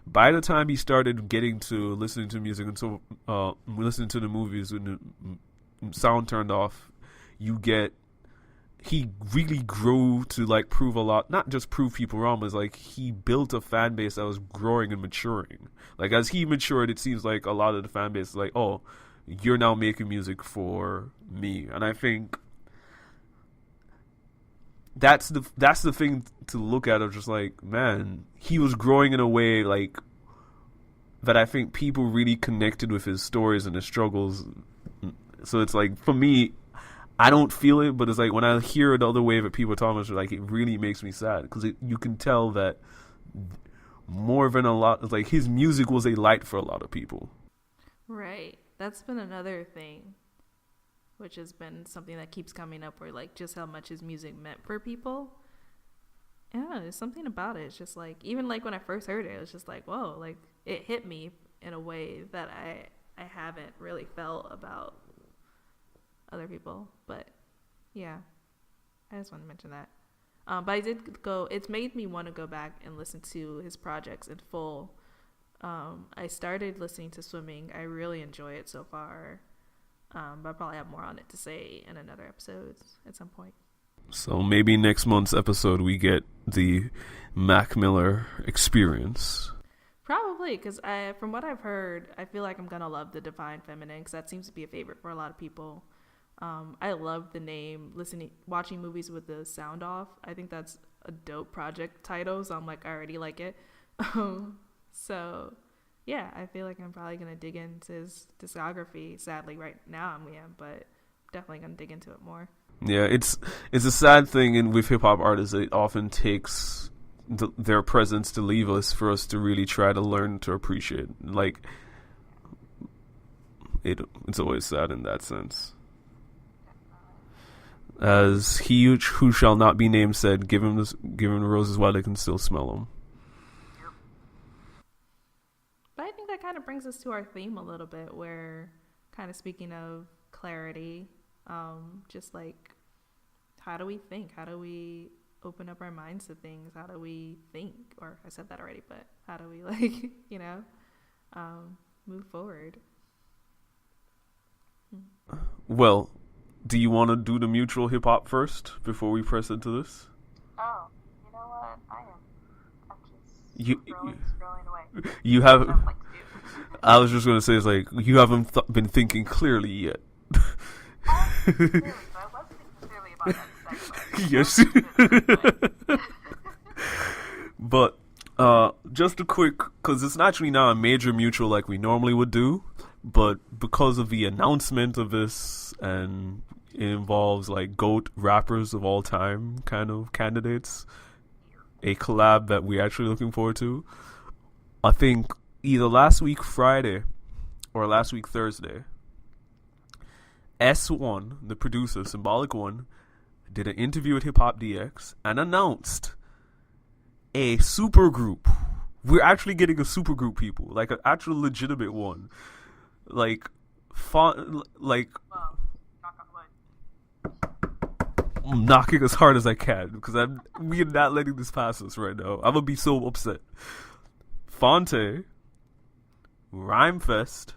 By the time he started getting to listening to music and so listening to the movies when the sound turned off, he really grew to like prove a lot, not just prove people wrong, but like he built a fan base that was growing and maturing. Like as he matured, it seems like a lot of the fan base is like, oh, you're now making music for me. And I think that's the thing to look at, of just like, man, he was growing in a way like that I think people really connected with his stories and his struggles. So it's like, for me, I don't feel it, but it's like when I hear the other wave of people talking about it, like it really makes me sad, because you can tell that more than a lot, like his music was a light for a lot of people. Right. That's been another thing, which has been something that keeps coming up, where like just how much his music meant for people. Yeah, there's something about it. It's just like, even like when I first heard it, it was just like, whoa, like it hit me in a way that I haven't really felt about other people. But yeah, I just want to mention that. But I did it's made me want to go back and listen to his projects in full. I started listening to Swimming. I really enjoy it so far. But I'll probably have more on it to say in another episode at some point. So maybe next month's episode we get the Mac Miller experience. Probably, because from what I've heard, I feel like I'm going to love The Divine Feminine, because that seems to be a favorite for a lot of people. I love the name, watching movies with the sound off. I think that's a dope project title, so I'm like, I already like it. So yeah, I feel like I'm probably going to dig into his discography. Sadly, right now I am, but definitely going to dig into it more. Yeah, it's a sad thing, and with hip hop artists, it often takes their presence to leave us for us to really try to learn to appreciate. Like, it's always sad in that sense. As he who shall not be named said, give him the roses while they can still smell them. But I think that kind of brings us to our theme a little bit, where kind of speaking of clarity, just like, how do we think? How do we open up our minds to things? How do we think? Or I said that already, but how do we move forward? Well, do you want to do the mutual hip hop first before we press into this? Oh, you know what? I'm just You scrolling away. you That's have. what I would like to do. I was just gonna say it's like you haven't been thinking clearly yet. Clearly, so I was thinking clearly about that Yes. But just a quick, because it's naturally not a major mutual like we normally would do, but because of the announcement of this, and it involves like GOAT rappers of all time kind of candidates, a collab that we're actually looking forward to. I think either last week Friday or last week Thursday, S1, the producer, Symbolic One, did an interview with Hip Hop DX and announced a super group. We're actually getting a super group, people, like an actual legitimate one, like like knock on wood. I'm knocking as hard as I can because we are not letting this pass us right now. I'm gonna be so upset. Phonte, Rhymefest,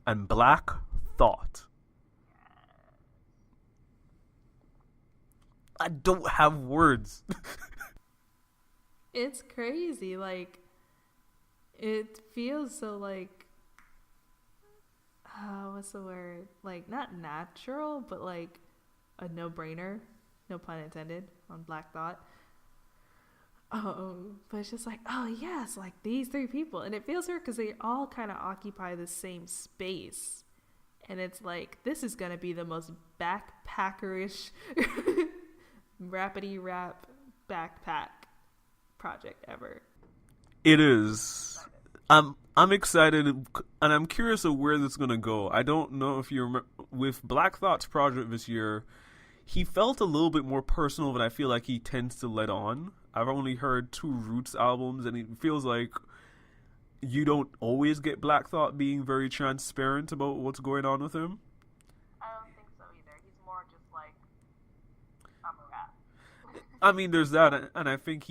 and Black Thought. I don't have words. It's crazy. Like, it feels so like, what's the word? Like, not natural, but like a no-brainer. No pun intended on Black Thought. But it's just like, oh yes, like these three people, and it feels weird because they all kind of occupy the same space, and it's like this is gonna be the most backpackerish, rappity rap backpack project ever. It is. I'm excited, and I'm curious of where this is gonna go. I don't know if you remember with Black Thought's project this year. He felt a little bit more personal than I feel like he tends to let on. I've only heard 2 Roots albums, and it feels like you don't always get Black Thought being very transparent about what's going on with him. I don't think so either. He's more just like, I'm a rap. I mean, there's that, and I think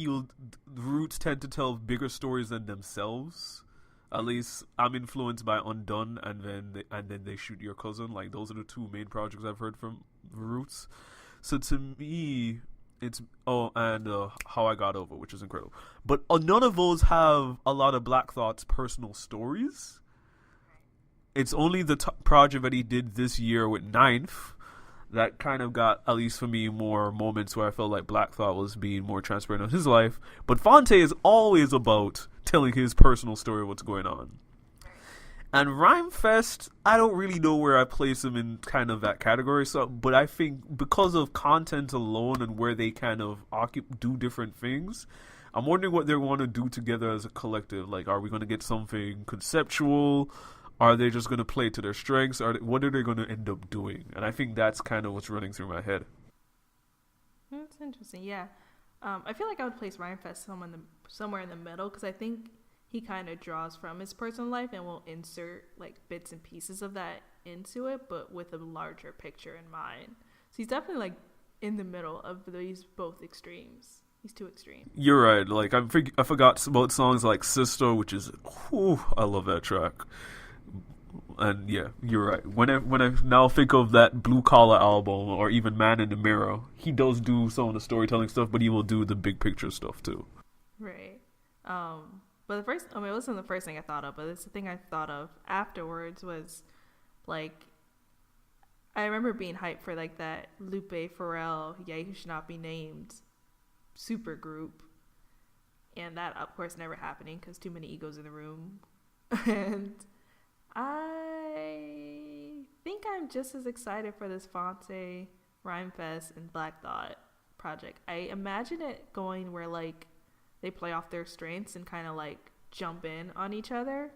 Roots tend to tell bigger stories than themselves. At least I'm influenced by Undone, and then They Shoot Your Cousin. Like, those are the 2 main projects I've heard from Roots. So to me, it's and How I Got Over, which is incredible. But none of those have a lot of Black Thought's personal stories. It's only the project that he did this year with Ninth that kind of got, at least for me, more moments where I felt like Black Thought was being more transparent on his life. But Phonte is always about telling his personal story of what's going on. And Rhymefest, I don't really know where I place him in kind of that category. So, but I think because of content alone and where they kind of do different things, I'm wondering what they want to do together as a collective. Like, are we going to get something conceptual? Are they just going to play to their strengths? What are they going to end up doing? And I think that's kind of what's running through my head. That's interesting, yeah. I feel like I would place Rhymefest somewhere in the middle because I think he kind of draws from his personal life and will insert like bits and pieces of that into it, but with a larger picture in mind. So he's definitely like in the middle of these both extremes. He's 2 extremes. You're right. Like I forgot about songs like Sister, which is, I love that track. And yeah, you're right. When I now think of that Blue Collar album or even Man in the Mirror, he does do some of the storytelling stuff, but he will do the big picture stuff too. Right. But it wasn't the first thing I thought of, but it's the thing I thought of afterwards was like, I remember being hyped for like that Lupe Pharrell, Ye Who Should Not Be Named super group. And that, of course, never happening because too many egos in the room. And I think I'm just as excited for this Phonte, Rhymefest, and Black Thought project. I imagine it going where like they play off their strengths and kind of like jump in on each other.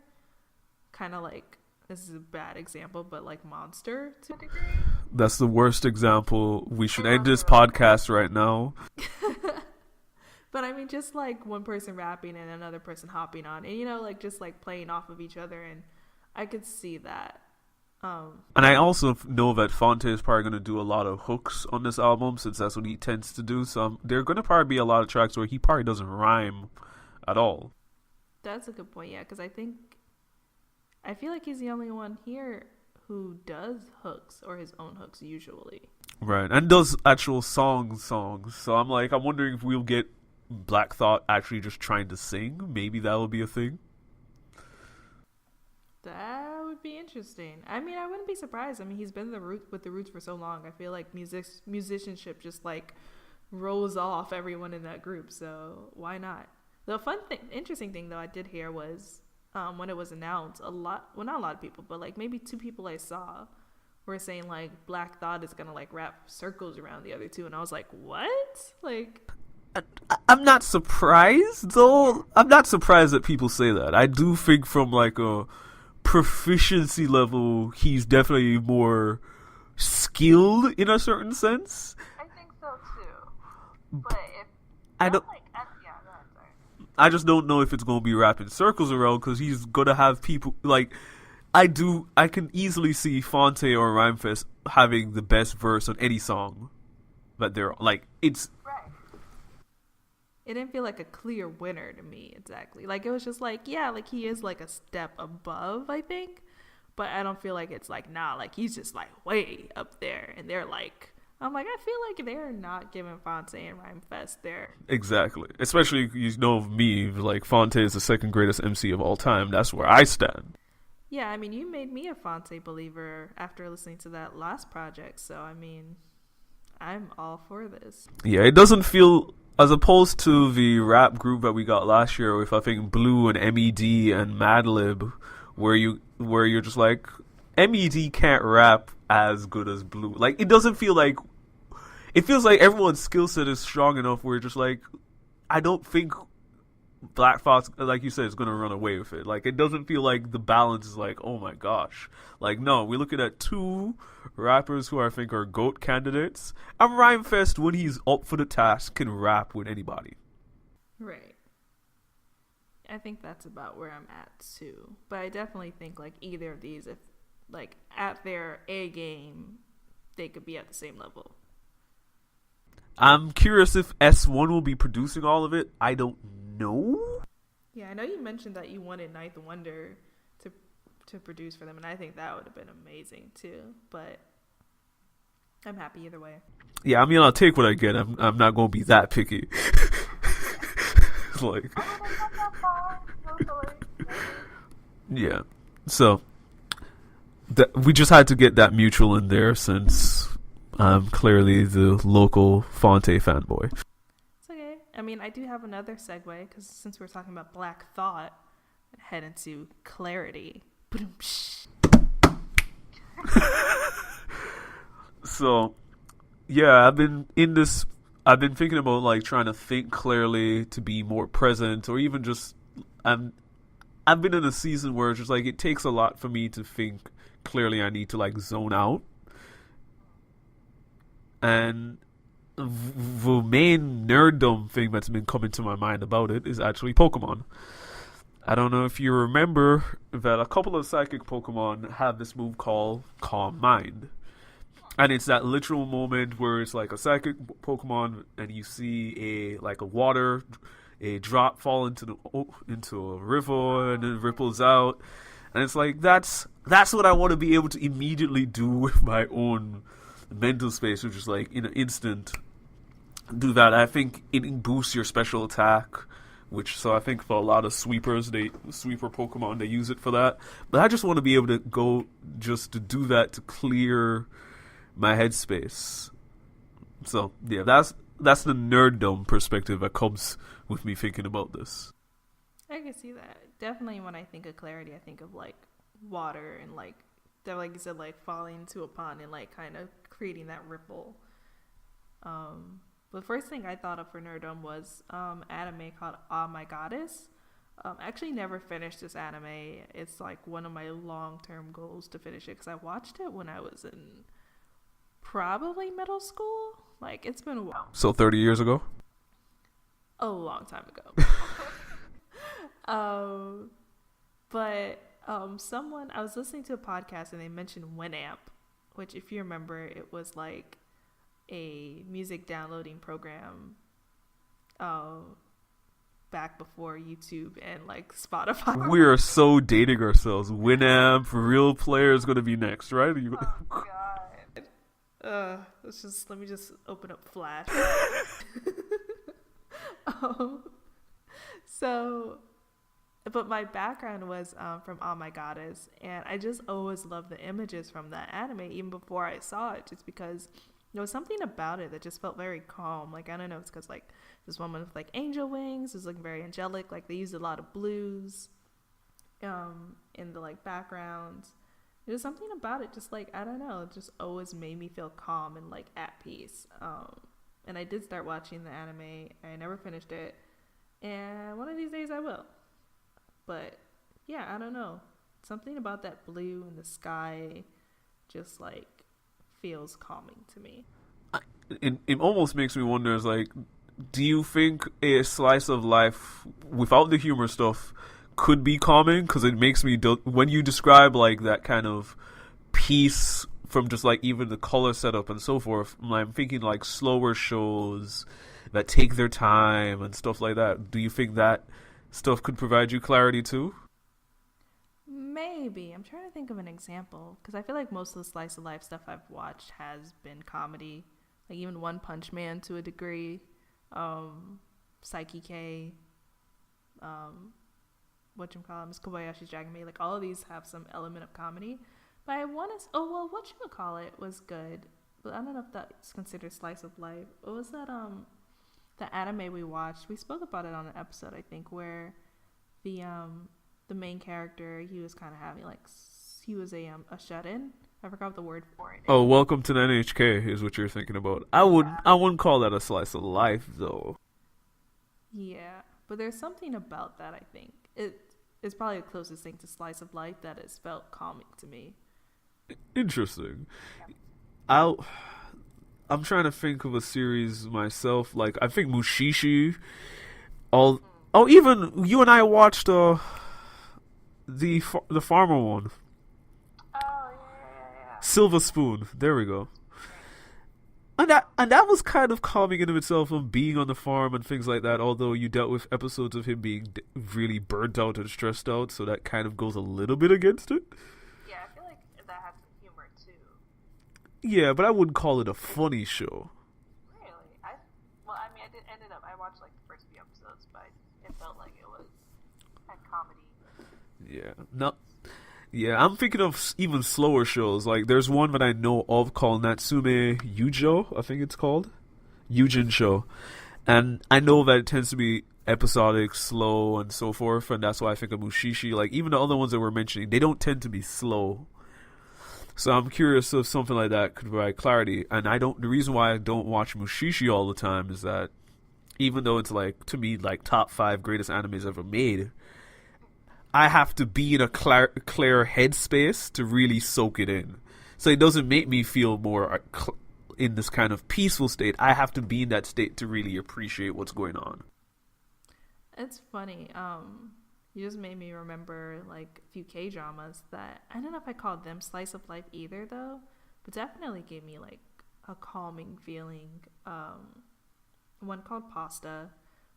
Kind of like, this is a bad example, but like Monster to a degree. That's the worst example. We should end this podcast right now. But I mean, just like one person rapping and another person hopping on, and like just like playing off of each other, and I could see that. And I also know that Phonte is probably going to do a lot of hooks on this album, since that's what he tends to do. So there are going to probably be a lot of tracks where he probably doesn't rhyme at all. That's a good point, yeah, because I feel like he's the only one here who does hooks or his own hooks usually. Right, and does actual songs. So I'm wondering if we'll get Black Thought actually just trying to sing. Maybe that will be a thing. That would be interesting. I mean, I wouldn't be surprised. I mean, he's been with the Roots for so long. I feel like musicianship just like rolls off everyone in that group. So why not? The interesting thing though, I did hear was when it was announced, not a lot of people, but like maybe 2 people I saw were saying like Black Thought is gonna like wrap circles around the other 2, and I was like, what? Like, I'm not surprised though. I'm not surprised that people say that. I do think from like a proficiency level, he's definitely more skilled in a certain sense. I think so too. But if I don't. yeah, go ahead, sorry. I just don't know if it's gonna be wrapping circles around because he's gonna have people like. I can easily see Phonte or Rhymefest having the best verse on any song, but they're like it's. Right. It didn't feel like a clear winner to me exactly. Like it was just like, yeah, like he is like a step above, I think, but I don't feel like it's like like he's just like way up there, and they're like. I'm like, I feel like they're not giving Phonte and Rhymefest there. Exactly. Especially, me, like, Phonte is the second greatest MC of all time. That's where I stand. Yeah, I mean, you made me a Phonte believer after listening to that last project. So, I mean, I'm all for this. Yeah, it doesn't feel, as opposed to the rap group that we got last year with, I think, Blue and MED and Madlib, where you're just like, MED can't rap as good as Blue. Like, it doesn't feel like, it feels like everyone's skill set is strong enough where just like, I don't think Black Fox, like you said, is going to run away with it. Like, it doesn't feel like the balance is like, oh my gosh. Like, no, we're looking at 2 rappers who I think are GOAT candidates. And Rhymefest, when he's up for the task, can rap with anybody. Right. I think that's about where I'm at too. But I definitely think like either of these, if like at their A game, they could be at the same level. I'm curious if S1 will be producing all of it. I don't know. Yeah, I know you mentioned that you wanted Ninth Wonder to produce for them, and I think that would have been amazing too. But I'm happy either way. Yeah, I mean, I'll take what I get. I'm not going to be that picky. Like, yeah. So we just had to get that mutual in there since I'm clearly the local Phonte fanboy. It's okay. I mean, I do have another segue because since we're talking about Black Thought, head into Clarity. So, yeah, I've been thinking about like trying to think clearly to be more present, or even just I've been in a season where it's just like it takes a lot for me to think clearly. I need to like zone out. And the main nerddom thing that's been coming to my mind about it is actually Pokemon. I don't know if you remember that a couple of psychic Pokemon have this move called Calm Mind. And it's that literal moment where it's like a psychic Pokemon and you see a drop fall into a river and it ripples out. And it's like, that's what I want to be able to immediately do with my own mental space, which is like in an instant do that. I think it boosts your special attack, so I think for a lot of sweeper Pokemon, they use it for that. But I just want to be able to go just to do that to clear my headspace. So yeah, that's the nerddom perspective that comes with me thinking about this. I can see that. Definitely when I think of Clarity, I think of like water and like you said, like falling into a pond and like kind of creating that ripple. The first thing I thought of for nerddom was anime called Ah My Goddess. I actually never finished this anime. It's like one of my long-term goals to finish it because I watched it when I was in probably middle school. Like, it's been a while. So 30 years ago? A long time ago. Someone, I was listening to a podcast and they mentioned Winamp, which if you remember, it was like a music downloading program back before YouTube and like Spotify. We are so dating ourselves. Winamp, Real Player is going to be next, right? Oh God. Let me just open up Flash. um, so, but my background was from Oh My Goddess, and I just always loved the images from that anime even before I saw it, just because there was something about it that just felt very calm. Like, I don't know, it's because like this woman with like angel wings is looking very angelic. Like they used a lot of blues in the like background. There's something about it, just like, I don't know, it just always made me feel calm and like at peace. And I did start watching the anime. I never finished it, and one of these days I will. But yeah, I don't know, something about that blue in the sky just like feels calming to me. It almost makes me wonder, is like, do you think a slice of life without the humor stuff could be calming? Because it makes me, when you describe like that kind of peace from just like even the color setup and so forth, I'm thinking like slower shows that take their time and stuff like that. Do you think that stuff could provide you clarity too? Maybe. I'm trying to think of an example, because I feel like most of the slice of life stuff I've watched has been comedy. Like even One Punch Man to a degree, Psyche K, whatchamacallit, Miss Kobayashi's Dragon Maid. Like all of these have some element of comedy. But I want to. Oh well, whatchamacallit was good, but I don't know if that's considered slice of life. What was that? The anime we watched. We spoke about it on an episode, I think, where the main character, he was kind of having like, he was a shut-in. I forgot the word for it. Oh, Welcome to the NHK is what you're thinking about. I wouldn't call that a slice of life though. Yeah, but there's something about that. I think it is probably the closest thing to slice of life that has felt calming to me. Interesting. I'm trying to think of a series myself. Like I think Mushishi. Even you and I watched the farmer one. Oh yeah. Silver Spoon. There we go. And that was kind of calming in of itself, of being on the farm and things like that. Although you dealt with episodes of him being really burnt out and stressed out, so that kind of goes a little bit against it. Yeah, I feel like that has some humor too. Yeah, but I wouldn't call it a funny show. Really? I watched like the first few episodes, but it felt like it was a comedy. Yeah. No. Yeah, I'm thinking of even slower shows. Like, there's one that I know of called Natsume Yujo, I think it's called. Yujin Show. And I know that it tends to be episodic, slow, and so forth, and that's why I think of Mushishi. Like, even the other ones that we're mentioning, they don't tend to be slow. So I'm curious if something like that could provide clarity. And the reason why I don't watch Mushishi all the time is that even though it's like, to me, like top 5 greatest animes ever made, I have to be in a clear headspace to really soak it in. So it doesn't make me feel more in this kind of peaceful state. I have to be in that state to really appreciate what's going on. It's funny. You just made me remember like a few K-dramas that, I don't know if I called them slice of life either though, but definitely gave me like a calming feeling. One called Pasta,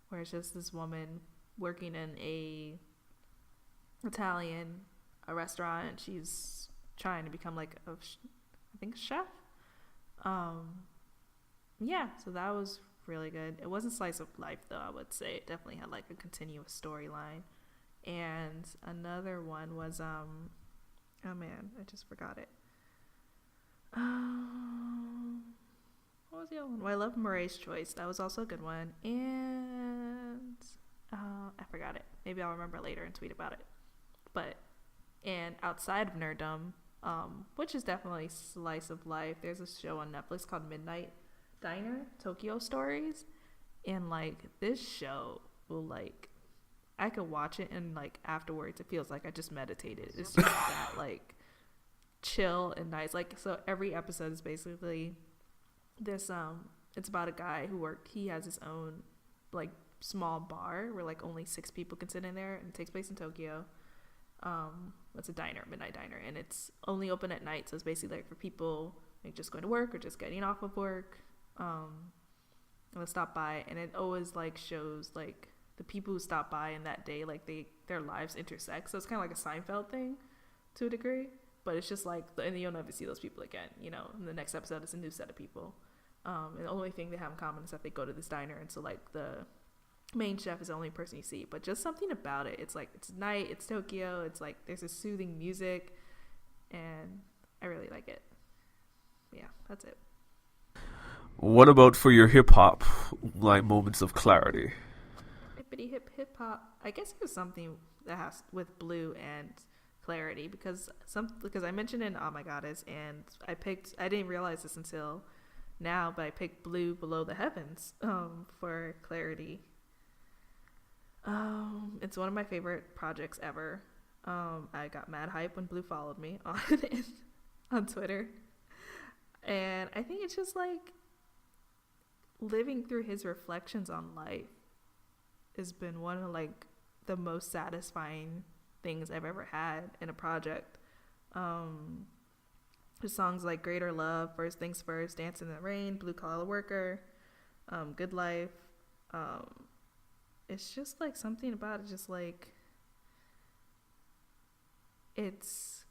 where it's just this woman working in a restaurant. She's trying to become like a chef. Yeah, so that was really good. It wasn't slice of life though, I would say. It definitely had like a continuous storyline. And another one was oh man, I just forgot it. What was the other one? Well, I love Moray's Choice. That was also a good one. And I forgot it. Maybe I'll remember later and tweet about it. But, and outside of nerddom, which is definitely slice of life, there's a show on Netflix called Midnight Diner, Tokyo Stories. And like, this show will like, I could watch it and like afterwards it feels like I just meditated. It's just that like chill and nice. Like, so every episode is basically this it's about a guy he has his own like small bar where like only 6 people can sit in there, and it takes place in Tokyo. It's a diner, midnight diner, and it's only open at night, so it's basically like for people like just going to work or just getting off of work, and they'll stop by, and it always like shows like the people who stop by in that day, like their lives intersect. So it's kind of like a Seinfeld thing to a degree, but it's just like, and you'll never see those people again. You know, in the next episode, it's a new set of people. And the only thing they have in common is that they go to this diner, and so like the main chef is the only person you see. But just something about it, it's like it's night, it's Tokyo, it's like there's a soothing music, and I really like it. Yeah, that's it. What about for your hip hop like moments of clarity? Hippity hip hop. I guess it was something that has with Blue and clarity, because I mentioned it in Oh My Goddess, and I didn't realize this until now, but I picked Blue Below the Heavens for clarity. It's one of my favorite projects ever. I got mad hype when Blue followed me on Twitter, and I think it's just like living through his reflections on life has been one of like the most satisfying things I've ever had in a project. His songs like Greater Love, First Things First, Dance in the Rain, Blue Collar Worker, Good Life. It's just like something about it, just like it's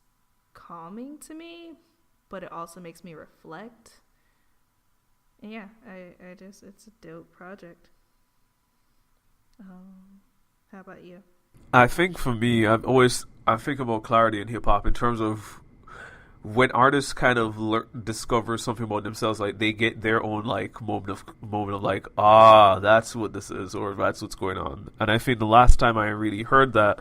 calming to me, but it also makes me reflect. And yeah, it's a dope project. How about you? I think for me, I think about clarity in hip hop in terms of when artists kind of discover something about themselves, like they get their own like moment of like, that's what this is, or that's what's going on. And I think the last time I really heard that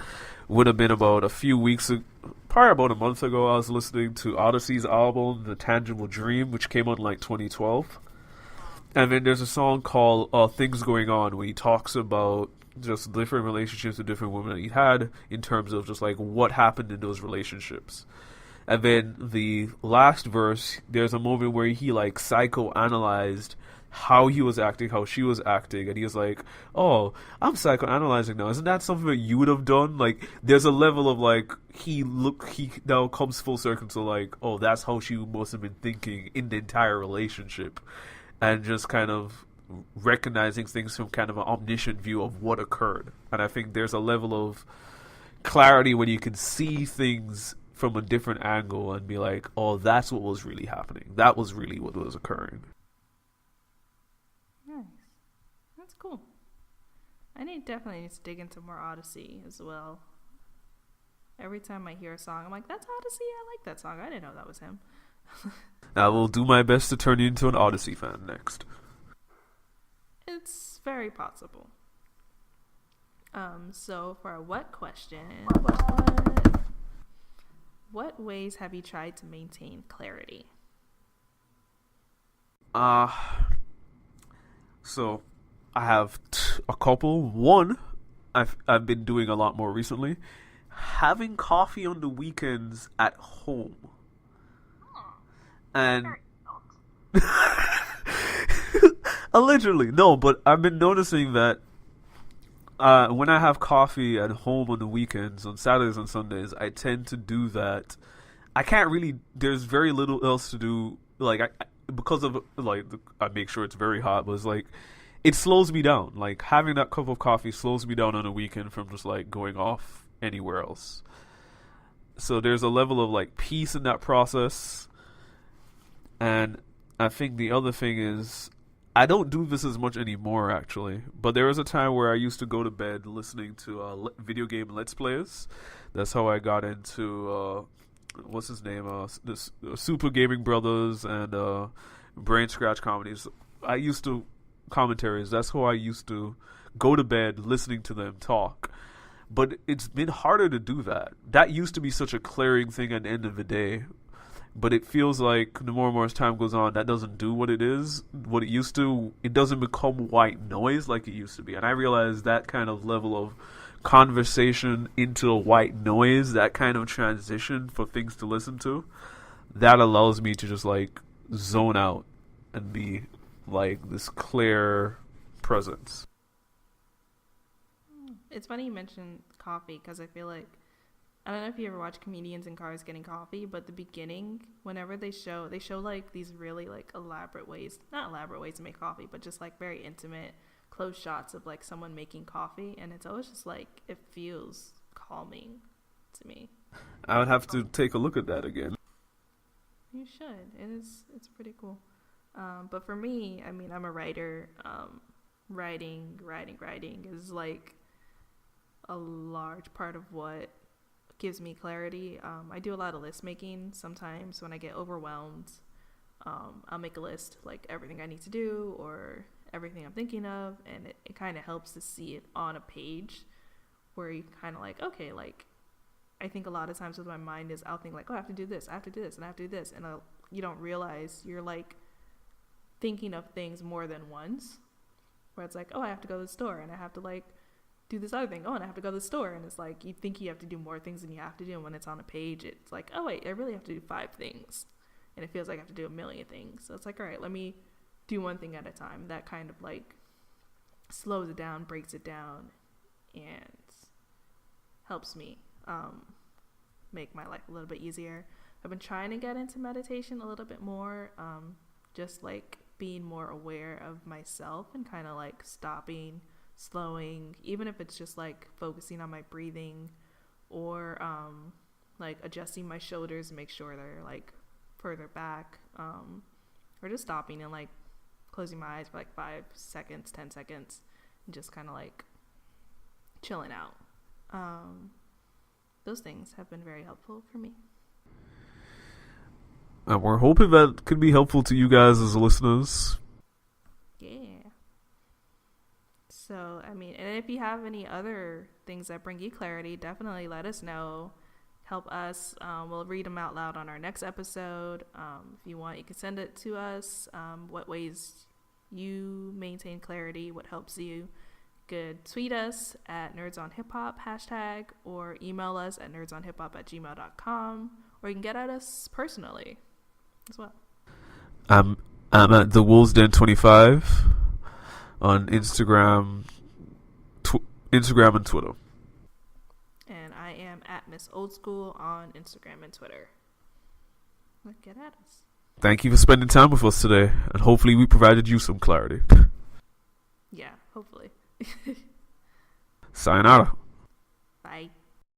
would have been about a few weeks ago, probably about a month ago. I was listening to Odyssey's album, The Tangible Dream, which came out in like 2012. And then there's a song called Things Going On, where he talks about just different relationships with different women that he had in terms of just like what happened in those relationships. And then the last verse, there's a moment where he like psychoanalyzed how he was acting, how she was acting, and he was like, "Oh, I'm psychoanalyzing now. Isn't that something that you would have done?" Like, there's a level of like he now comes full circle to like, "Oh, that's how she must have been thinking in the entire relationship," and just kind of recognizing things from kind of an omniscient view of what occurred. And I think there's a level of clarity when you can see things from a different angle and be like, oh, that's what was really happening. That was really what was occurring. Nice. That's cool. I definitely need to dig into more Odyssey as well. Every time I hear a song, I'm like, that's Odyssey? I like that song. I didn't know that was him. I will do my best to turn you into an Odyssey fan next. It's very possible. So for our what question, what ways have you tried to maintain clarity? So I have a couple. One, I've been doing a lot more recently. Having coffee on the weekends at home. And allegedly, no, but I've been noticing that when I have coffee at home on the weekends, on Saturdays and Sundays, I tend to do that. I can't really. There's very little else to do. Like because of like I make sure it's very hot, but it's like it slows me down. Like having that cup of coffee slows me down on a weekend from just like going off anywhere else. So there's a level of like peace in that process. And I think the other thing is, I don't do this as much anymore, actually. But there was a time where I used to go to bed listening to video game Let's Players. That's how I got into, what's his name? This Super Gaming Brothers and Brain Scratch Comedies. I used to, commentaries, that's how I used to go to bed listening to them talk. But it's been harder to do that. That used to be such a clearing thing at the end of the day. But it feels like the more and more as time goes on, that doesn't do what it used to. It doesn't become white noise like it used to be. And I realize that kind of level of conversation into a white noise, that kind of transition for things to listen to, that allows me to just like zone out and be like this clear presence. It's funny you mentioned coffee, because I feel like, I don't know if you ever watch comedians in cars getting coffee, but the beginning, whenever they show like these really like not elaborate ways to make coffee, but just like very intimate, close shots of like someone making coffee, and it's always just like it feels calming to me. I would have to take a look at that again. You should. It's pretty cool. But for me, I mean, I'm a writer. Writing is like a large part of what gives me clarity. I do a lot of list making. Sometimes when I get overwhelmed, I'll make a list, like everything I need to do or everything I'm thinking of, and it kind of helps to see it on a page where you kind of like, okay, like I think a lot of times with my mind is I'll think like, oh, I have to do this, I have to do this, and I have to do this, and you don't realize you're like thinking of things more than once, where it's like, oh, I have to go to the store, and I have to like do this other thing, oh, and I have to go to the store, and it's like you think you have to do more things than you have to do, and when it's on a page it's like, oh wait, I really have to do 5 things, and it feels like I have to do a million things. So it's like, all right, let me do one thing at a time. That kind of like slows it down, breaks it down, and helps me make my life a little bit easier. I've been trying to get into meditation a little bit more, just like being more aware of myself and kind of like stopping, slowing, even if it's just like focusing on my breathing or like adjusting my shoulders to make sure they're like further back, or just stopping and like closing my eyes for like 5 seconds, 10 seconds, and just kind of like chilling out. Those things have been very helpful for me. And we're hoping that could be helpful to you guys as listeners. Yeah. So, I mean, and if you have any other things that bring you clarity, definitely let us know. Help us. We'll read them out loud on our next episode. If you want, you can send it to us. What ways you maintain clarity, what helps you. Good. Tweet us at nerdsonhiphop #, or email us at nerdsonhiphop@gmail.com, or you can get at us personally as well. I'm at the Woolsden25 on Instagram and Twitter. And I am at Miss Old School on Instagram and Twitter. Get at us. Thank you for spending time with us today, and hopefully we provided you some clarity. Yeah, hopefully. Sayonara. Bye.